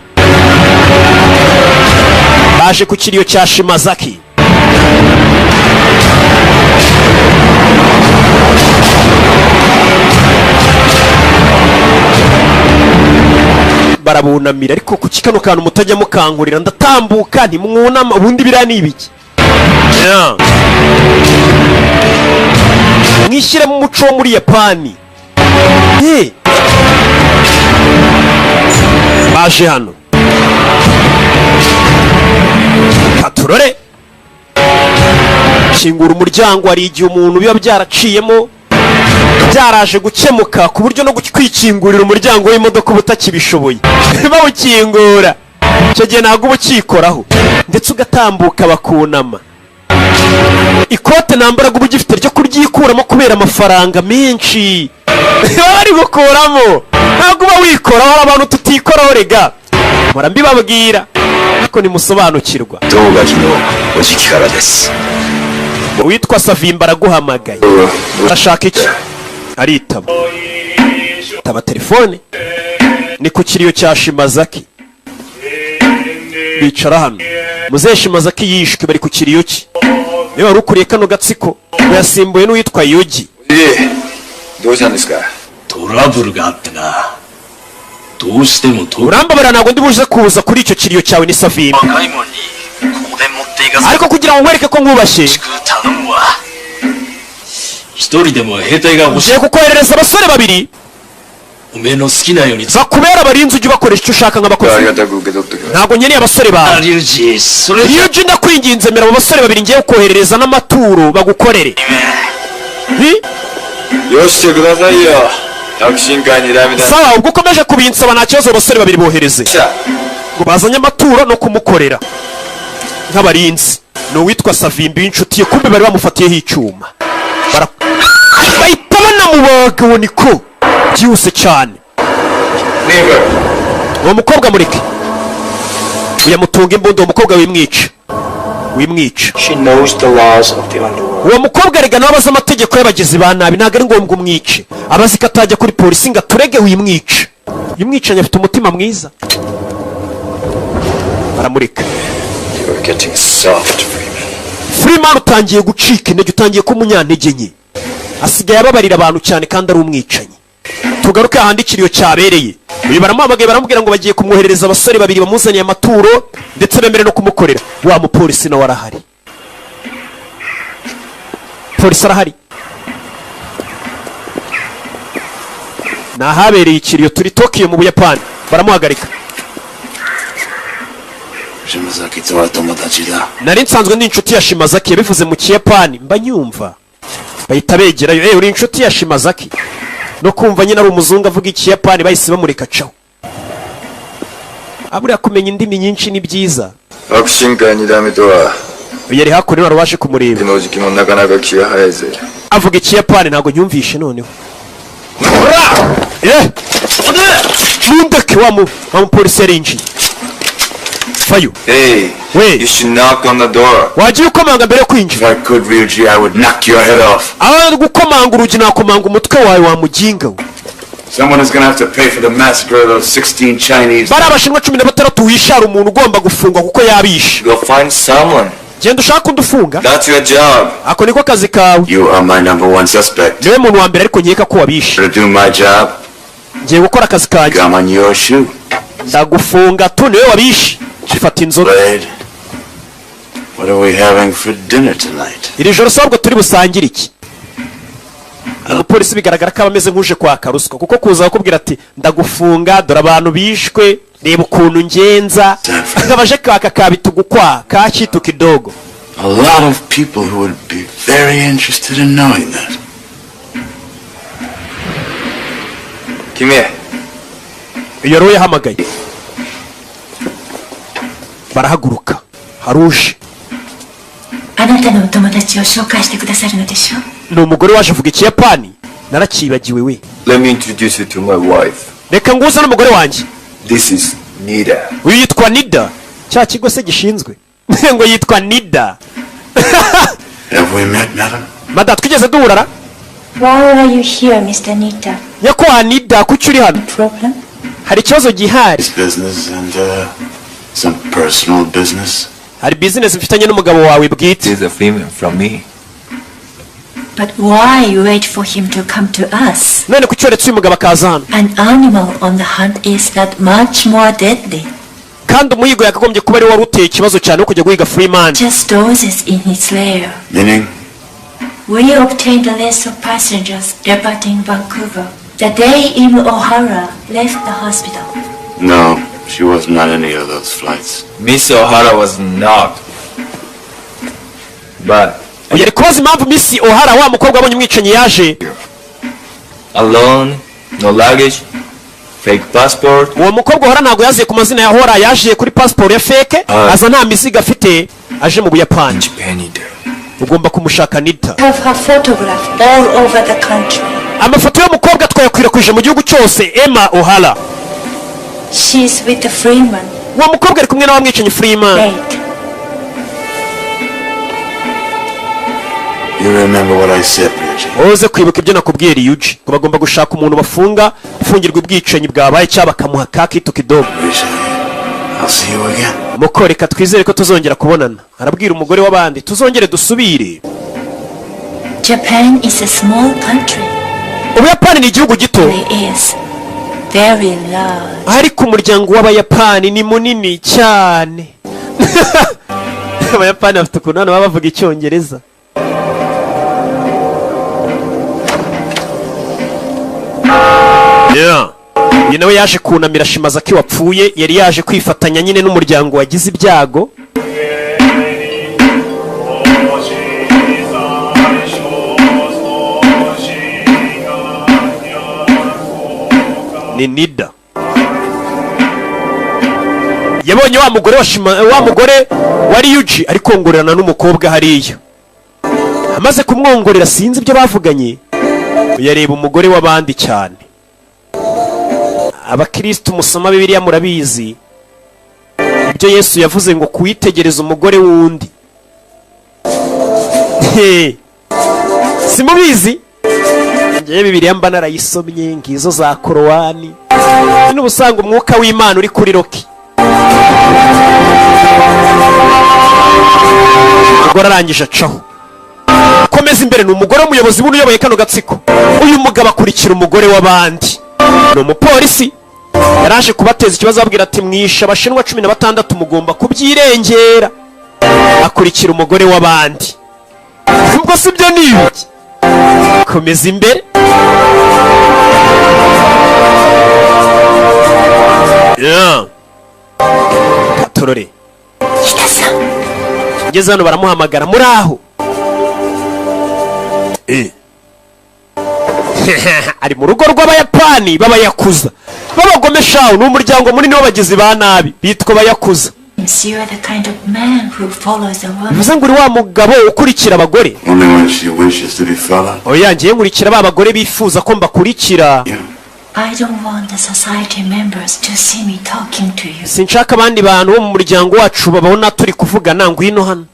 Baje ku kiriyo cya Shimazaki. Barabunamira ariko ku kikano kantu mutajya mukangurira ndatambuka ntimwunama ubundi biriya ni ibiki? Yeah. Mwishyire mu muco wo muri Yapani. Hey. Baje hano. Katurore. Kingura umuryango, hari igihe umuntu biba byaraciyemo byaraje gukemuka ku buryo no kwikingurira umuryango w'imodoka ubutakibishoboye bawukingura icyo gihe ntabwo ubukikoraho ndetse ugatambuka bakunama. Ikote nambaraga uba ugifite ryo kuryikuramo kubera amafaranga menshi bari gukuramo, ntabwo uba wikoraho. Hari abantu tutikoraho rega, mpora mbibabwira ariko nimusobanukirwa. Uwitwa Savimba araguhamagaye. Urashaka iki? Aritaba. Taba telefone. Ni ku kiriyo cya Shimazaki. Bicara hano. Muzehe Shimazaki yishwe bari ku kiriyo cye. Niba rukuriye kano gatsiko yasimbuye n'uwitwa Yuji. Urambabara ntabwo ndi buze kuza kuri icyo kiriyo cyawe ni Savimba. Ariko kugira ngo nkwereke ko nkubashye ugiye kukoherereza abasore babiri bakubera abarinzi, ujye ubakoresha icyo ushaka nk'abakozi. Ntabwo nkeneye abasore bawe Ryuji, ndakwinginze mera abo basore babiri ngiye kukoherereza n'amaturo bagukorere. Sawa, ubwo ukomeje kubinsaba nta kibazo, abasore babiri bohereze ngo bazanye amaturo no kumukorera nk'abarinzi. Ni uwitwa Savimbi w'inshuti ye, kumbe bari bamufatiyeho icyuma bahita banamubaga. Uwo niko byihuse cyane. Uwo mukobwa mureke, uyamutunga imbunda. Uwo mukobwa wimwica. Uwo mukobwa rega nawe abazi amategeko y'abagizi ba nabi, ntabwo ari ngombwa umwice. Abazi ko atajya kuri polisi ngo aturege wimwica. Yimwicanye afite umutima mwiza. Baramureka. Freeman utangiye gucika intege, utangiye ko umunyantege nke, asigaye ababarira abantu cyane kandi ari umwicanyi. Tugaruke ahandi ikiriyo cyabereye. Uyu baramuhamagaye baramubwira ngo bagiye kumwoherereza abasore babiri bamuzaniye amaturo ndetse bemere no kumukorera. Wa mupolisi nawe arahari. Polisi arahari. Nahabereye ikiriyo, turi Tokyo mu Buyapani. Baramuhagarika. Nari nsanzwe ndi inshuti ya Shimazaki, yabivuze mu Kiyapani mba nyumva. Bahita begerayo, uri inshuti ya Shimazaki? No kumva nyine ari umuzungu avuga Ikiyapani bahise bamureka caho. Aburiya kumenya indimi nyinshi ni byiza. Yari hakurino warabashe kumureba. Avuga Ikiyapani ntabwo nyumvishe noneho. Mundeke wa mupolisi yarinjiye. Fayu. Hey, wait. You should knock on the door. Wagiye ukomanga mbere yo kwinjira. If I could, Ryuji, I would knock your head off. Gukomanga urugi nakomanga umutwe wawe wa muginga. Someone is gonna have to pay for the massacre of those 16 Chinese. Bari abashinwa 16 wishara umuntu ugomba gufungwa kuko yabishe. Go find someone. Genda ushaka undufunga. That's your job. Ako niko kazi kawe. You are my number one suspect. Niwe muntu wa mbere ariko nkeka ko wabishe. To do my job. Ngiye gukora akazi kanjye. Come on your shoe. Ndagufunga tu niwe wabishe. Fata inzoga. What are we having for dinner tonight? Iri joro sabwo turi busangire iki? Umupolisi bigaragara ko abameze nkuje kwa karuswa kuko kuza bakubwira ati ndagufunga dore abantu bishwe reba ukuntu ngenza akabaje kwaka kabitugu kwa kachituka kidogo. A lot of people who would be very interested in knowing that. Come here. iyo rero yahamagaye barahaguruka haruje あなたのお友達を紹介してくださるのでしょう ni umugore waje avuga ikiyapani narakibagiwe we Let me introduce you to my wife. reka nguze n'umugore wanjye This is Nida. uyu yitwa Nida cya kigo se gishinzwe ngo yitwa Nida Have we met, madam? mada twigeze duhurara Why are you here, Mr. Nita? nyakubahwa Nida kuki uri hano Problem? hari ikibazo gihari It's business and some personal business. hari bizinesi mfitanye n'umugabo wawe bwite This is a female from me. But why you wait for him to come to us? none kuki waretse uyu mugabo akaza hano An animal on the hunt is that much more deadly. kandi umuhigo yakagombye kuba ari wari uteye ikibazo cyane wo kujya guhiga Freeman Just dozes in his lair. Meaning? We obtained a list of passengers departing Vancouver the day Amy O'Hara left the hospital. No, she wasn't on any of those flights. Miss O'Hara was not. But yari kubaza impamvu Miss O'Hara wa mukobwa abonye umwicanyi yaje alone, no luggage, fake passport. uwo mukobwa O'Hara ntabwo yaziye ku mazina ya O'Hara yaje kuri passport ya fake aza nta mizigo afite aje mu Buyapani ugomba kumushaka Nita Have her photographed all over the country. amafoto y'umukobwa twayakwirakwije mu gihugu cyose Emma O'Hara She's with the Freeman. uwo mukobwa ari kumwe n'abamwicanyi Freeman Wait. You remember what I said, Ryuji? uze kwibuka ibyo nakubwiye Ryuji ko bagomba gushaka umuntu bafunga ufungirwa ubwicanyi bwabaye cyangwa bakamuha kakitu kidogo I'll see you again. muko reka twizere ko tuzongera kubonana arabwira umugore w'abandi tuzongere dusubire Japan is a small country. Ubuyapani ni igihugu gito It is very large. ariko umuryango w'abayapani ni munini cyane abayapani bafite ukuntu hano baba bavuga icyongereza uyu nawe yaje kunamira Shimazaki wapfuye yari yaje kwifatanya nyine n'umuryango wagize ibyago ni Nida yabonye wa mugore wa Ryuji ari kongorerana n'umukobwa hariya amaze kumwongorera sinzi ibyo bavuganye yareba umugore w'abandi cyane abakristo musoma Bibiliya murabizi ibyo Yesu yavuze ngo kuwitegereza umugore wundi simubizi ngiye Bibiliya mba narayisomye ngizo za Korowani n'ubusanga umwuka w'Imana uri kuri Roki umugore arangije acaho komeza imbere ni umugore w'umuyobozi w'uyoboye kano gatsiko uyu mugabo akurikira umugore w'abandi ni umupolisi yaraje kubateza ikibazo ababwira ati mwishe abashinwa 16 mugomba kubyirengera akurikira umugore w'abandi ubwo si byo nibiki komeza imbere Katorore ngeze hano baramuhamagara muri aho ari mu rugo rw'abayapani b'abayakuza b'abagomeshaho ni umuryango munini w'abagizi ba nabi bitwa abayakuza bivuze ngo uri wa mugabo ukurikira abagore oya ngiye nkurikira ba bagore bifuza ko mbakurikira sinshaka abandi bantu bo mu muryango wacu babona turi kuvugana ngwino hano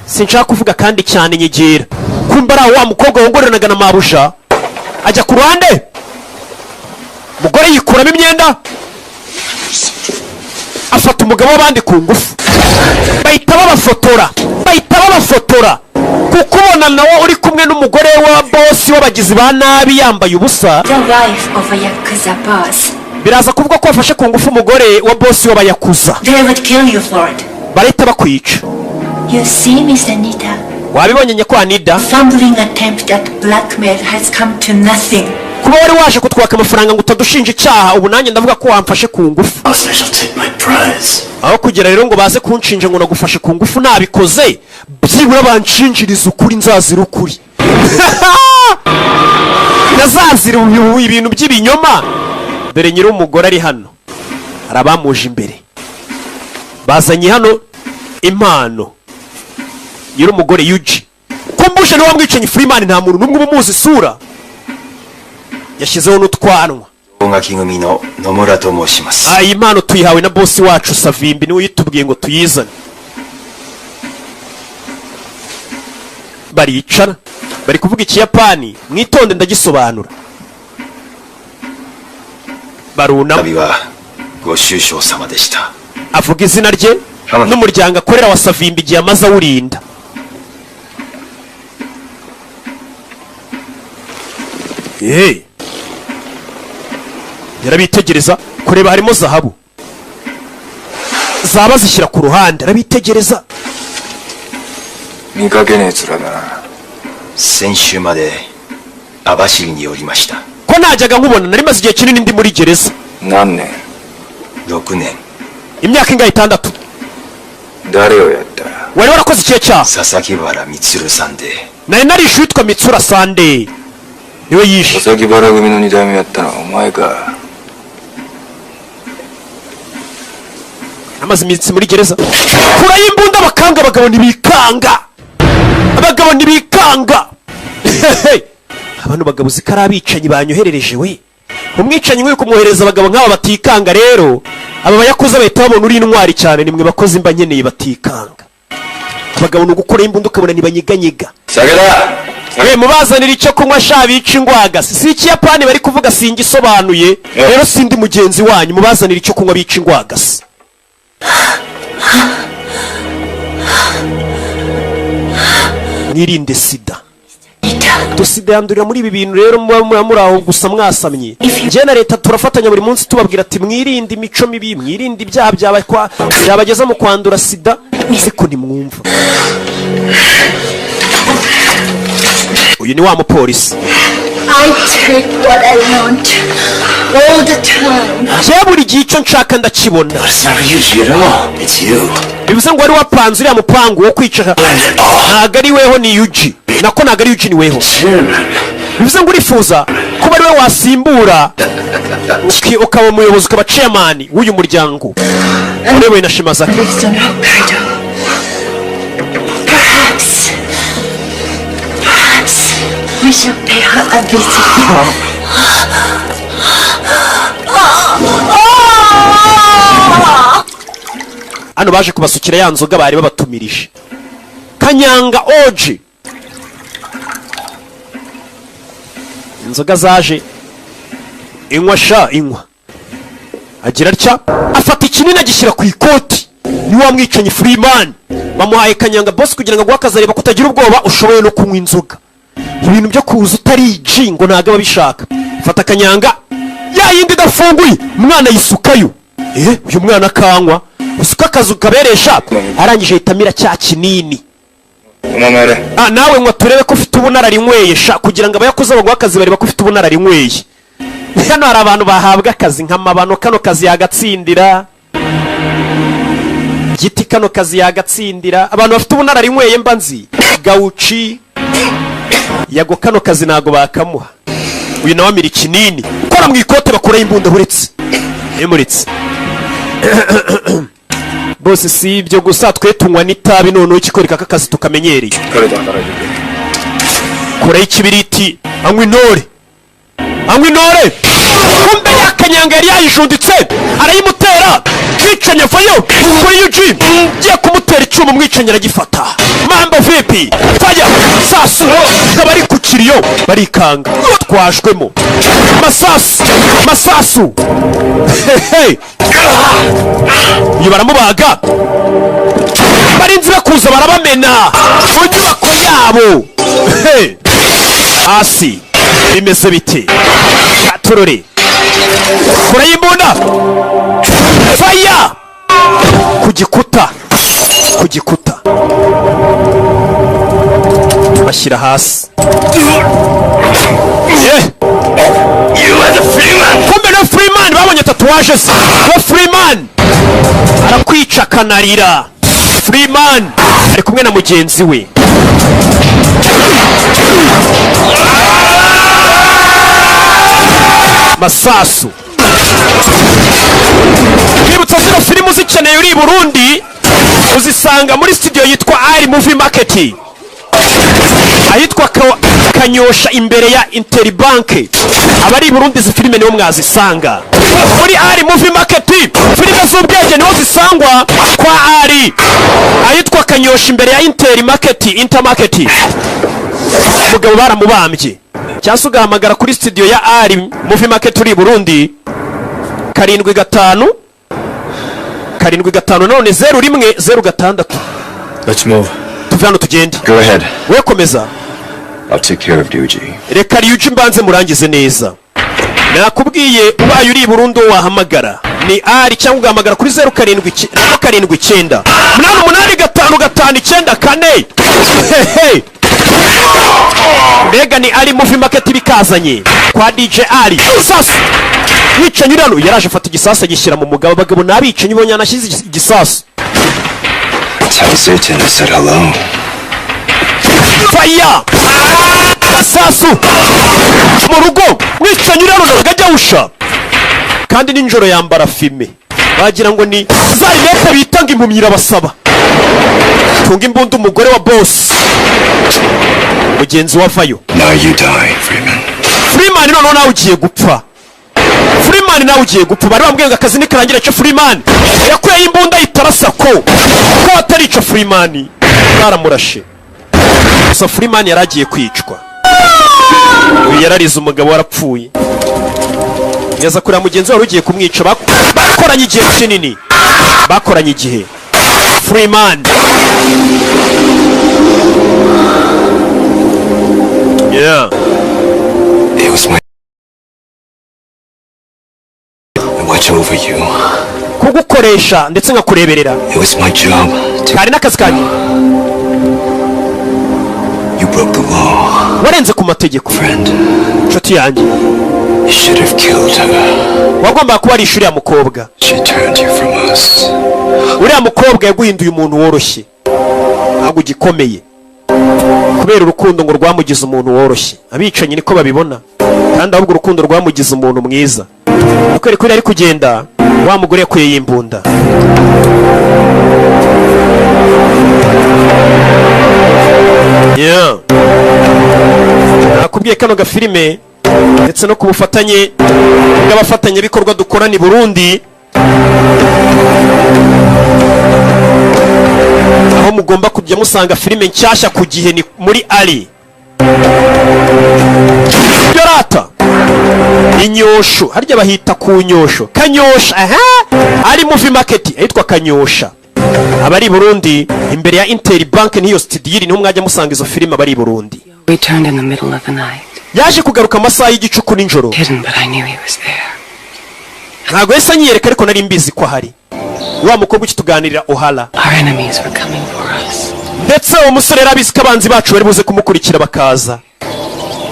sinshaka kuvuga kandi cyane nyegera kumba ari wa mukobwa wongoranaga na mabuja ajya ku ruhande umugore yikuramo imyenda afata umugabo w'abandi ku ngufu bahita babafotora kuko ubona nawe uri kumwe n'umugore wa bosi w'abagizi ba nabi yambaye ubusa biraza kuvuga ko wafashe ku ngufu umugore wa bosi w'abayakuza barahita bakwica wabibonye nyakwa Nida kuba wari waje kutwaka amafaranga ngo utadushinja icyaha, ubu nanjye ndavuga ko wamfashe ku ngufu. Aho kugera rero ngo baze kunshinja ngo nagufashe ku ngufu nabikoze, byibura banshinjiriza ukuri, nzazira ukuri. Nazazira ibintu by'ibinyoma. Dore nyiri umugore ari hano, arabamuje imbere, bazanye hano impano. Nyiri umugore Yuji, kumbushe niwe wamwicanyi Freeman, nta muntu n'umwe umuzi isura. Yashyizeho n'utwanwa. Iyi mpano tuyihawe na boss wacu Savimbi, niwe yitubwiye ngo tuyizane. Baricara bari kuvuga Ikiyapani, mwitonde ndagisobanura. Barunama, avuga izina rye n'umuryango akorera wa Savimbi igihe amaze awurinda. Yarabitegereza kureba harimo zahabu, zaba zishyira ku ruhande, arabitegereza. Ko najyaga nkubona, nari maze igihe kinini ndi muri gereza. Imyaka ingahe? 6. Wari warakoze ikihe cyaha? Nari narishe witwa Mitsura Sande, niwe yishe. Amaze iminsi muri gereza. Kurayo imbunda bakanga, abagabo ntibikanga, abagabo ntibikanga. Abantu bagabo zikara abicanyi banyoherereje we. Umwicanyi nk'uyu kumwohereza abagabo nk'aba batikanga rero, aba bayakuze bahita babona uri intwari cyane, nimwe bakoze imba nkeneye batikanga. Abagabo no gukora imbunda ukabona ntibanyeganyega. Mubazanira icyo kunywa sha bica ingwaga. Si Ikiyapani bari kuvuga, singisobanuye rero, sindi mugenzi wanyu. Mubazanira icyo kunywa bica ingwaga. Mwirinde sida. Sida yandurira muri ibi bintu rero, muba muri aho gusa mwasamye. Njye na leta turafatanya buri munsi tubabwira ati mwirinde imico mibi, mwirinde ibyaha byabageza mu kwandura sida, ariko ntimwumva. Uyu ni wa mupolisi. Njye buri gihe icyo nshaka ndakibona. Bivuze ngo wari wapanze uriya mupangu wo kwica, ntago ari weho, ni Yuji. Nako ntago ari Yuji, ni weho. Bivuze ngo urifuza kuba ari we wasimbura, ukaba umuyobozi, ukaba chairman w'uyu muryango urewe na Shimazaki. We shall pay her a visit. Hano baje kubasukira ya nzoga bari babatumirije, Kanyanga Oji. Inzoga zaje, inywa sha inywa. Agira atya, afata ikinini agishyira ku ikoti. Ni wa mwicanyi Freeman. Bamuhaye Kanyanga boss kugira ngo akazareba kutagira ubwoba, ushoboye no kunywa inzoga. Ibintu byo kuza utari G ngo ntago babishaka. Fata Kanyanga ya yindi dafunguye, umwana yisukayo. Uyu mwana kanywa, usuka akazu kaberesha, arangije itamira cya kinini. Nawe ngo turebe ko ufite ubunararinyweye sha, kugira ngo abayakoze bagwa akazi bari bakufite ubunararinyweye. Hano hari abantu bahabwa akazi nk'amabano, kano kazi yagatsindira. Giti kano kazi yagatsindira. Abantu bafite ubunararinyweye mba nzi Gauchi Yago, kano kazi nago bakamuha. Uyu nawe amira ikinini, kora mu ikote bakora imbunda buretse. Emuretse. Bose si ibyo gusa, twe tunywa n'itabi, none ikikoreka akazi tukamenyereye. Kora ikibiriti, anywa intore. Kumbe ya Kanyanga yari yayijunditse, arayimutera. Mwicanye vayo kuri Yuji, ngiye kumutera icyuma, mwicanye aragifata. Mambo vipi? Faya sasu, bari ku kiriyo barikanga, twashwemo masasu. Iyo baramubaga, barinzi bakuza barabamena mu nyubako yabo. Hasi bimeze bite? Katurore kurayimbunda, faya ku gikuta bashyira hasi. wabonye tatuwaje ze wa Freeman arakwica akanarira. Freeman ari kumwe na mugenzi we. Masasu. Nibutsa zino filmu zikeneye uri Burundi uzisanga muri studio yitwa Ali Movie Market. Ahitwa Kanyosha imbere ya Interbank. Abari Burundi izi filime niho mwazisanga. Muri Ali Movie Market filime z'ubwenge niho zisangwa kwa Ali. Ahitwa Kanyosha imbere ya Intermarket. Mugabo baramubambye. Cyangwa ugahamagara kuri studio ya Ali Movie Market uri Burundi 75 none 0106. Let's move. Tuvano tugende. Go ahead. We komeza. I'll take care of Ryuji. Reka Ryuji mbanze murangize neza. Nakubwiye ubaye uri Burundi wahamagara ni Ali cyangwa ugahamagara kuri 0779 885594. Hehe. Mbega ni Ali Movie Market bikazanye kwa DJ Ali. Sasa wica nyirano yaraje afata igisasa gishyira mu mugabo bagabo nabica nyibonye anashyize igisasa. Tell Satan I said hello. Fire! Sasu! Mu rugo wica nyirano ngajya usha. Kandi ninjoro yambara filme. Bagira ngo ni zari mete bitanga impumyira basaba. Tunga imbunda umugore wa boss. Mugenzi wavayo. Now you die, Freeman. Freeman none nawe ugiye gupfa. Freeman nawe ugiye gupfa. Bari bambwiye ngo akazi nikarangira cyo Freeman. Yakuye imbunda itarasa ko atari cyo Freeman. Baramurashe. So Freeman yaragiye kwicwa. Uyu yararize umugabo warapfuye. Yaza kuri mugenzi wari ugiye kumwica bakoranye igihe kinini. Bakoranye igihe. Freeman. Yeah. It was my watch over you. Kugukoresha ndetse ngakureberera. It was my job. Kari nakazi kanyu. You broke the law. Warenze ku mategeko. Friend. Nshuti yanjye. You should have killed her. Wagomba kuba ari ishuri ya mukobwa. She turned you from us. Uriya mukobwa yaguhinduye umuntu woroshye. Ntabwo gikomeye. Kubera urukundo ngo rwamugize umuntu woroshye. Abicanyi niko babibona. Kandi ahubwo urukundo rwamugize umuntu mwiza. Ukwere kuri ari kugenda wa mugore yakuye yimbunda. Yeah. Nakubwiye kano gafilime ndetse no kubufatanye bw'abafatanye bikorwa dukorana i Burundi. Aho mugomba kujya musanga filime nshyashya ku gihe ni muri Ali. Yorata. Inyosho, harya bahita ku nyosho. Kanyosha, Ali Movie Market ahitwa Kanyosha. Abari Burundi imbere ya Interbank niyo studio niho mwajya musanga izo filime abari Burundi. Returned in the middle of the night. Yaje kugaruka amasaha y'igicuku ninjoro. Hidden, but I knew he was there. Ntago yesa nyereka ariko nari mbizi ko hari. Wa mukobwa ukituganirira Ohala. Our enemies were coming for us. Ndetse uwo musore yarabizi ko abanzi bacu bari buze kumukurikira bakaza.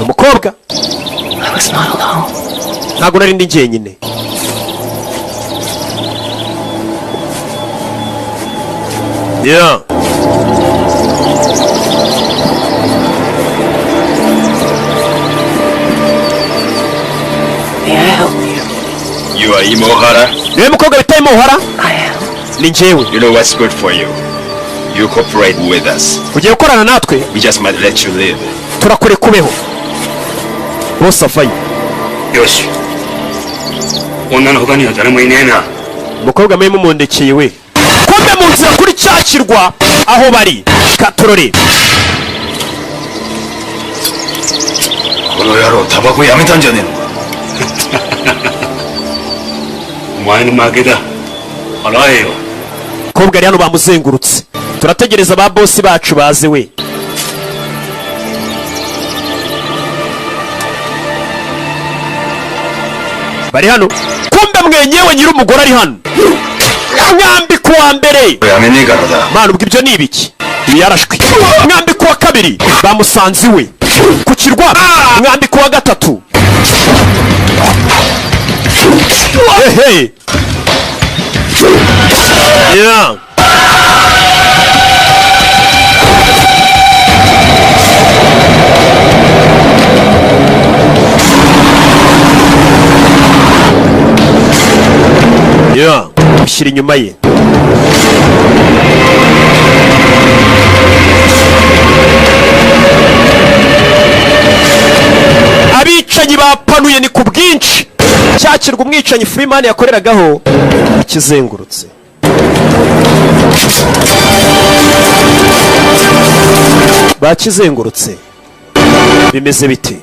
Umukobwa. I was not alone. Ntago nari ndi njyenyine. Yeah. May I help you? You are Imohara? Niwe mukobwa bita Imohara? I am. Ni njyewe. You know what's good for you? You cooperate with us. Ugiye gukorana natwe? We just might let you live. Turakore kubeho. Boss afayo. Yoshi. 女の他には誰もいねえな。 Umukobwa mwe mumondekeye we. Kombe mu nzira kuri cyakirwa aho bari. Katorore. この野郎タバコやめたんじゃねえのか。お前の負けだ。払えよ。 Umukobwa ari hano bamuzengurutse. Turategereza ba boss bacu baze we. Bari hano. Kumbe mwenyewe nyiri umugore ari hano. Mwambi kuwa mbere. yamenye garada. Manu ubwo ibyo ni ibiki? Yarashwe. Mwambi kuwa kabiri bamusanze iwe. Ku kirwa mwambi kuwa gatatu. hehe. Yeah. Yeah. Ushyira inyuma ye. Abicanyi bapanuye ni ku bwinshi. Cyakirwa umwicanyi Freeman yakoreragaho kizengurutse. Bakizengurutse. Bimeze bite?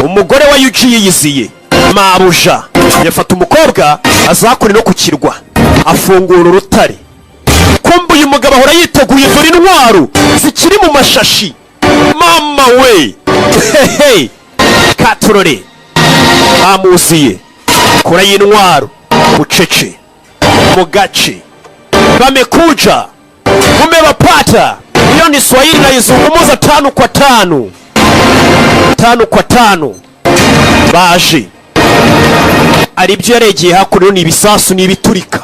Umugore wa Yuji yiyiziye mabuja yafata umukobwa azakuri no kukirwa afungura urutare. Kumbu uyu mugabo ahora yiteguye dore intwaro zikiri mu mashashi. Mama we. Hehe. Katurore amuziye kura y'intwaro bucece mu gace bamekuja umewapata. Hiyo ni Swahili na izungumuza 5 kwa 5. 5 kwa 5 baje ari byo yaregeye hakuno ni ibisasu ni ibiturika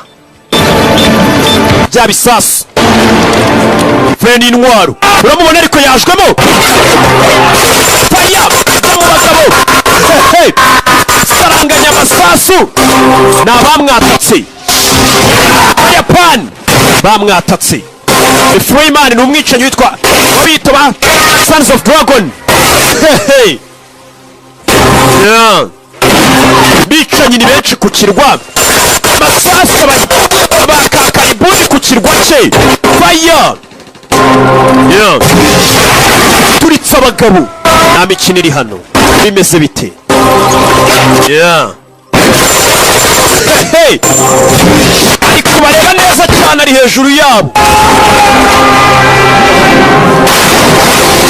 bya bisasu feni intwaro uramubona ariko yajwemo faya mu bagabo. Hey, saranganya amasasu n'abamwatatse Japan bamwatatse. Freeman ni umwicanyi witwa wabita ba Sons of Dragon. Hey. Yeah. Bicanyi ni benshi ku kirwa. Amasasu bakakaribuni ku kirwa cye. Fire. Yeah. Turitsa abagabo. Nta mikino iri hano. Bimeze bite? Yeah. Hey. Ariko bareba neza cyane ari hejuru yabo.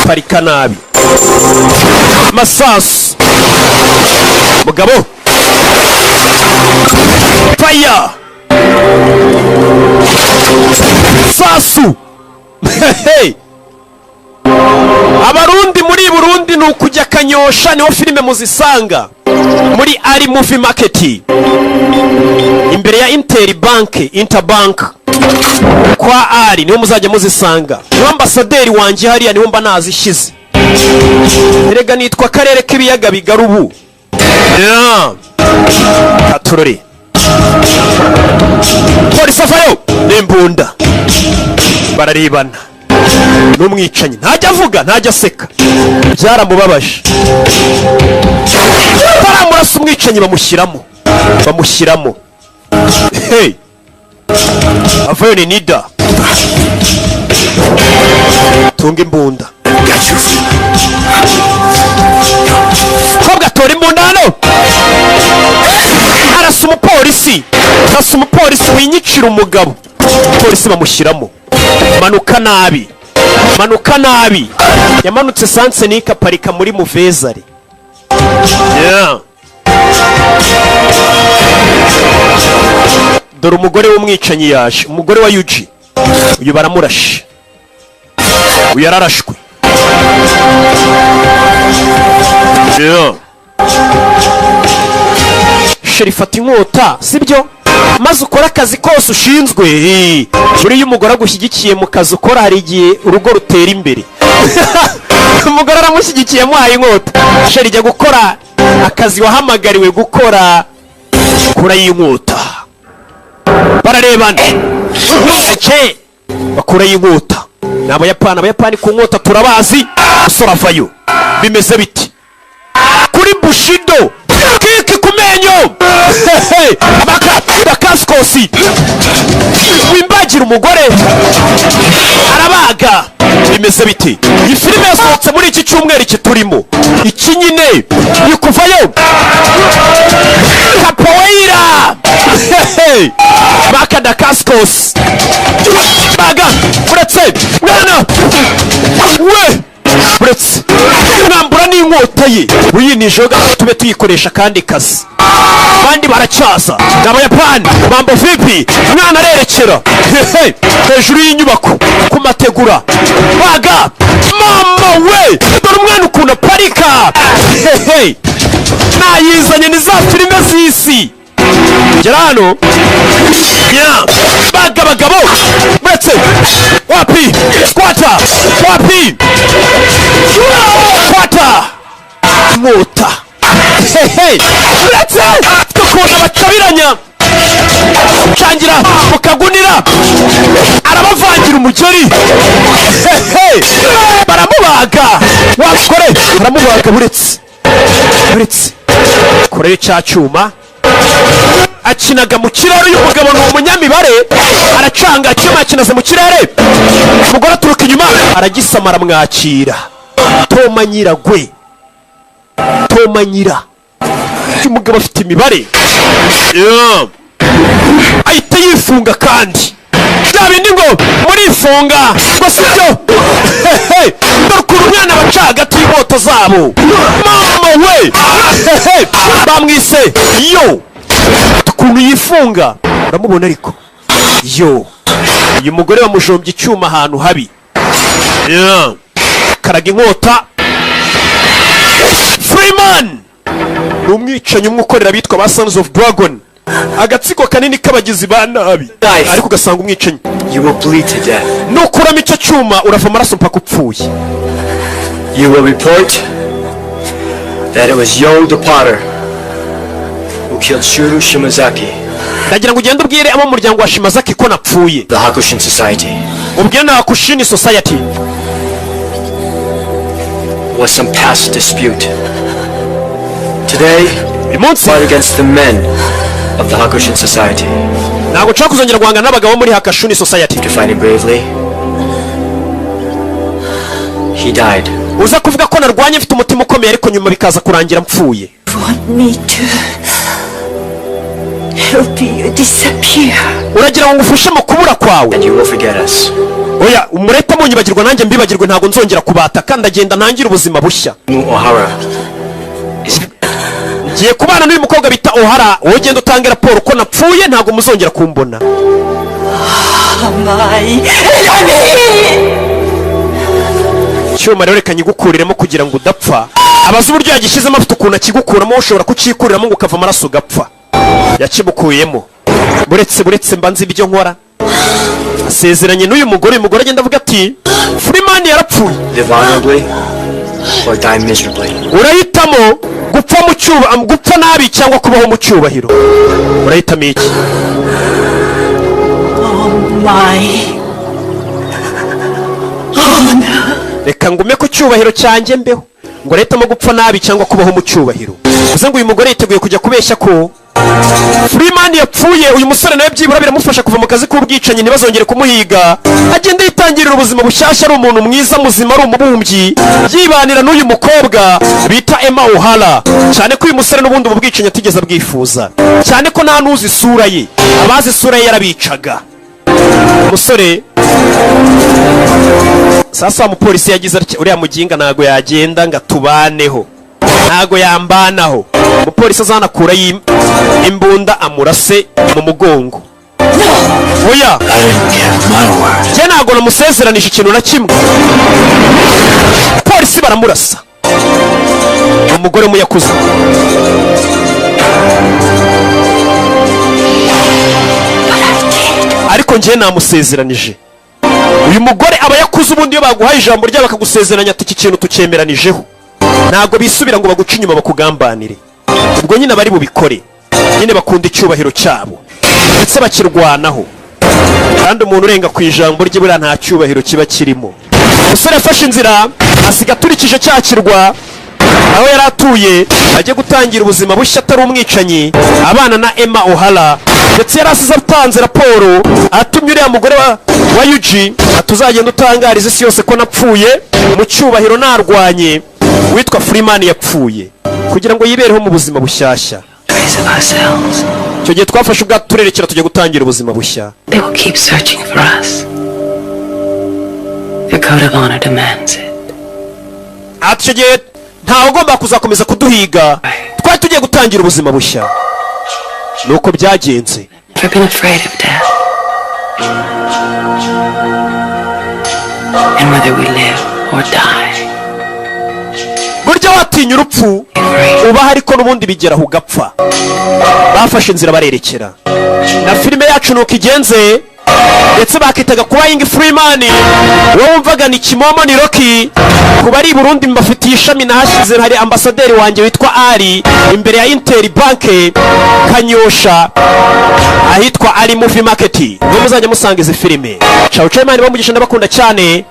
Parika nabi. Masasu. Mugabo. Fire. Sasu. Hey. Abarundi muri Burundi nukujya Kanyosha niho filime muzisanga muri Ari Movie Market imbere ya Interbank kwa Ari niho muzajya muzisanga. Ambasaderi wanje hariya niho mba nazishize. Erega nitwa karere k'ibiyaga bigarubu. Yeah. Katurore. Polisi avayo n'imbunda bararebana. N'umwicanyi ntajya avuga ntajya aseka byaramubabaje. Baramurasa umwicanyi bamushyiramo. Hey. Avayo ni Nida. Tunga imbunda. Kobwa tora imbunda hano. Arasa umupolisi winyicira umugabo. Polisi bamushyiramo. Manuka nabi. Yamanutse sanse nika parika muri Muvezari. Yeah. Dore umugore w'umwicanyi yaje. Umugore wa Yuji. Uyu baramurashe. Uyu yararashwe. Yeah. Sherifata inkota sibyo maze ukora akazi kose ushinzwe. Buri y'umugore agushyigikiye mu kazi ukora hari igihe urugo rutera imbere. Umugore aramushyigikiye muhaye inkota. Sheri jya gukora akazi wahamagariwe gukora kura y'inkota. Bararebana. Ece bakura y'inkota. Abayapani ku nkota turabazi. Usora vayo. Bimeze biti. Kuri Bushido. Kiki kumenyo. Kaskosi. Wimbagira umugore. Arabaga. Bimeze biti. Iyi filime yasohotse muri iki cyumweru kiturimo. Iki nyine yukuvayo. Capoeira. Makada Kaskos. Baga. Uretse. Mwana. We. Uretse. Nambura n'inkota ye. Uyi ni joga tube tuyikoresha kandi kazi. Bandi baracyaza. N'abayapani mambo vipi? Mwana arerekera. Hejuru y'inyubako ku mategura. Baga. Mama we. Dore umwana ukuntu parika. Nayizanye ni za filime z'isi. gera hano bagabagabo uretse wapi squata wapi squata inkota uretse ukuntu abacabiranya cangira mukagunira arabavangira umugeri baramubaga wakore baramubaga buretse korere cya cyuma akinaga mu kirere. uyu mugabo ni umunyamibare aracanga icyuma yakinaze mu kirere umugore aturuka inyuma aragisama aramwakira Toma nyiragwe Toma nyira uyu mugabo afite imibare ahita yifunga kandi bya bindi ngo murifunga ngo sibyo dore ukuntu umwana baca hagati y'imoto zabo mama we bamwise yo ukuntu yifunga uramubona ariko yo uyu mugore bamujombye icyuma ahantu habi karaga inkota Freeman ni umwicanyi umwe ukorera abitwa ba Sons of Dragon agatsiko kanini k'abagizi ba nabi ariko ugasanga umwicanyi nukuramo icyo cyuma urava amaraso mpaka upfuye. You will report that it was Yo the Potter who killed Shuru Shimazaki. Ndagira ngo ugende ubwire abo mu muryango wa Shimazaki ko napfuye. The Hakushin Society. Ubwire na Hakushin Society. Was some past dispute. Today, fight against the men of the Hakushin Society. Ntabwo nshaka kuzongera guhangana n'abagabo muri Hakushin Society. To fight him bravely. He died. Uza kuvuga ko narwanye mfite umutima ukomeye ariko nyuma bikaza kurangira mpfuye. Want me to help you disappear. Uragira ngo ngufashe mu kubura kwawe. And you will forget us. Oya, umureta munyibagirwa nanjye mbibagirwe ntago nzongera kubata kandi agenda ntangira ubuzima bushya. O'Hara. Ngiye kubana n'uyu mukobwa bita O'Hara, wowe genda utange raporo ko napfuye ntago muzongera kumbona. Cyuma rero reka nyigukuriremo kugira ngo udapfa. Abaza uburyo yagishyizemo afite ukuntu akigukuramo ushobora kucikuriramo ngo ukava amaraso ugapfa. Yakibukuyemo. Buretse mbanze ibyo nkora. Asezeranye n'uyu mugore agenda avuga ati Freeman yarapfuye. Live honorably or die miserably. Urahitamo gupfa mu cyuba gupfa nabi cyangwa kubaho mu cyubahiro. Urahitamo iki? Oh my. Reka ngume ku cyubahiro cyanjye mbeho ngo retamo gupfa nabi cyangwa kubaho mu cyubahiro. Uze ngo uyu mugore yiteguye kujya kubeshya ko Freeman yapfuye. Uyu musore nawe byibura biramufasha kuva mu kazi k'ubwicanyi ntibazongere kumuhiga. Agenda yitangirira ubuzima bushyashya ari umuntu mwiza muzima ari umubumbyi yibanira n'uyu mukobwa bita Emma O'Hara. Cyane ko uyu musore n'ubundi ubu bwicanyi atigeze abwifuza, cyane ko nta nuzi isura ye, abazi isura ye yarabicaga. Umusore sasa umupolisi yagize uriya muginga ntago yagenda ngo tubaneho, ntago yambanaho. Umupolisi azanakura imbunda amurase mu mugongo. Oya, njye ntago namusezeranije ikintu na kimwe. Polisi baramurasa, umugore muyakuze. Ariko njye namusezeranije. Uyu mugore aba yakuze ubundi iyo baguhaye ijambo rya bakagusezeranya ati iki kintu tucyemeranijeho. Ntago bisubira ngo baguce inyuma bakugambanire. Ubwo nyine bari bubikore. Nyine bakunda icyubahiro cyabo. Ndetse bakirwanaho. Kandi umuntu urenga ku ijambo rye buriya nta cyubahiro kiba kirimo. Umusore yafashe inzira asiga aturikije cyakirwa aho yari atuye ajye gutangira ubuzima bushya atari umwicanyi abana na Emma O'Hara. Ndetse yari asize atanze raporo atumye uriya mugore wa Yuji atuzagenda utangariza isi yose ko napfuye mu cyubahiro narwanye witwa Freeman yapfuye kugira ngo yibereho mu buzima bushyashya. Icyo gihe twafashe ubwato turerekera tujya gutangira ubuzima bushya. They will keep searching for us. The code of honor demands it. Icyo gihe ntawe ugomba kuzakomeza kuduhiga, twari tugiye gutangira ubuzima bushya. Nuko byagenze. I've been afraid of death. And whether we live or die, burya watinya urupfu ubaho ariko n'ubundi bigeraho ugapfa. Bafashe inzira barerekera na filime yacu nuko igenze ndetse bakitaga kuba Young Freeman wowe wumvaga ni Kimomo ni Rocky kuba ari Burundi mbafitiye ishami nahashyize hari ambasaderi wanjye witwa Ali imbere ya Inter Bank Kanyosha ahitwa Ali Movie Market niho muzajya musanga izi filime. Ciao ciao Imana bamugisha ndabakunda cyane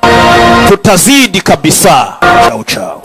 tutazidi kabisa. Ciao ciao.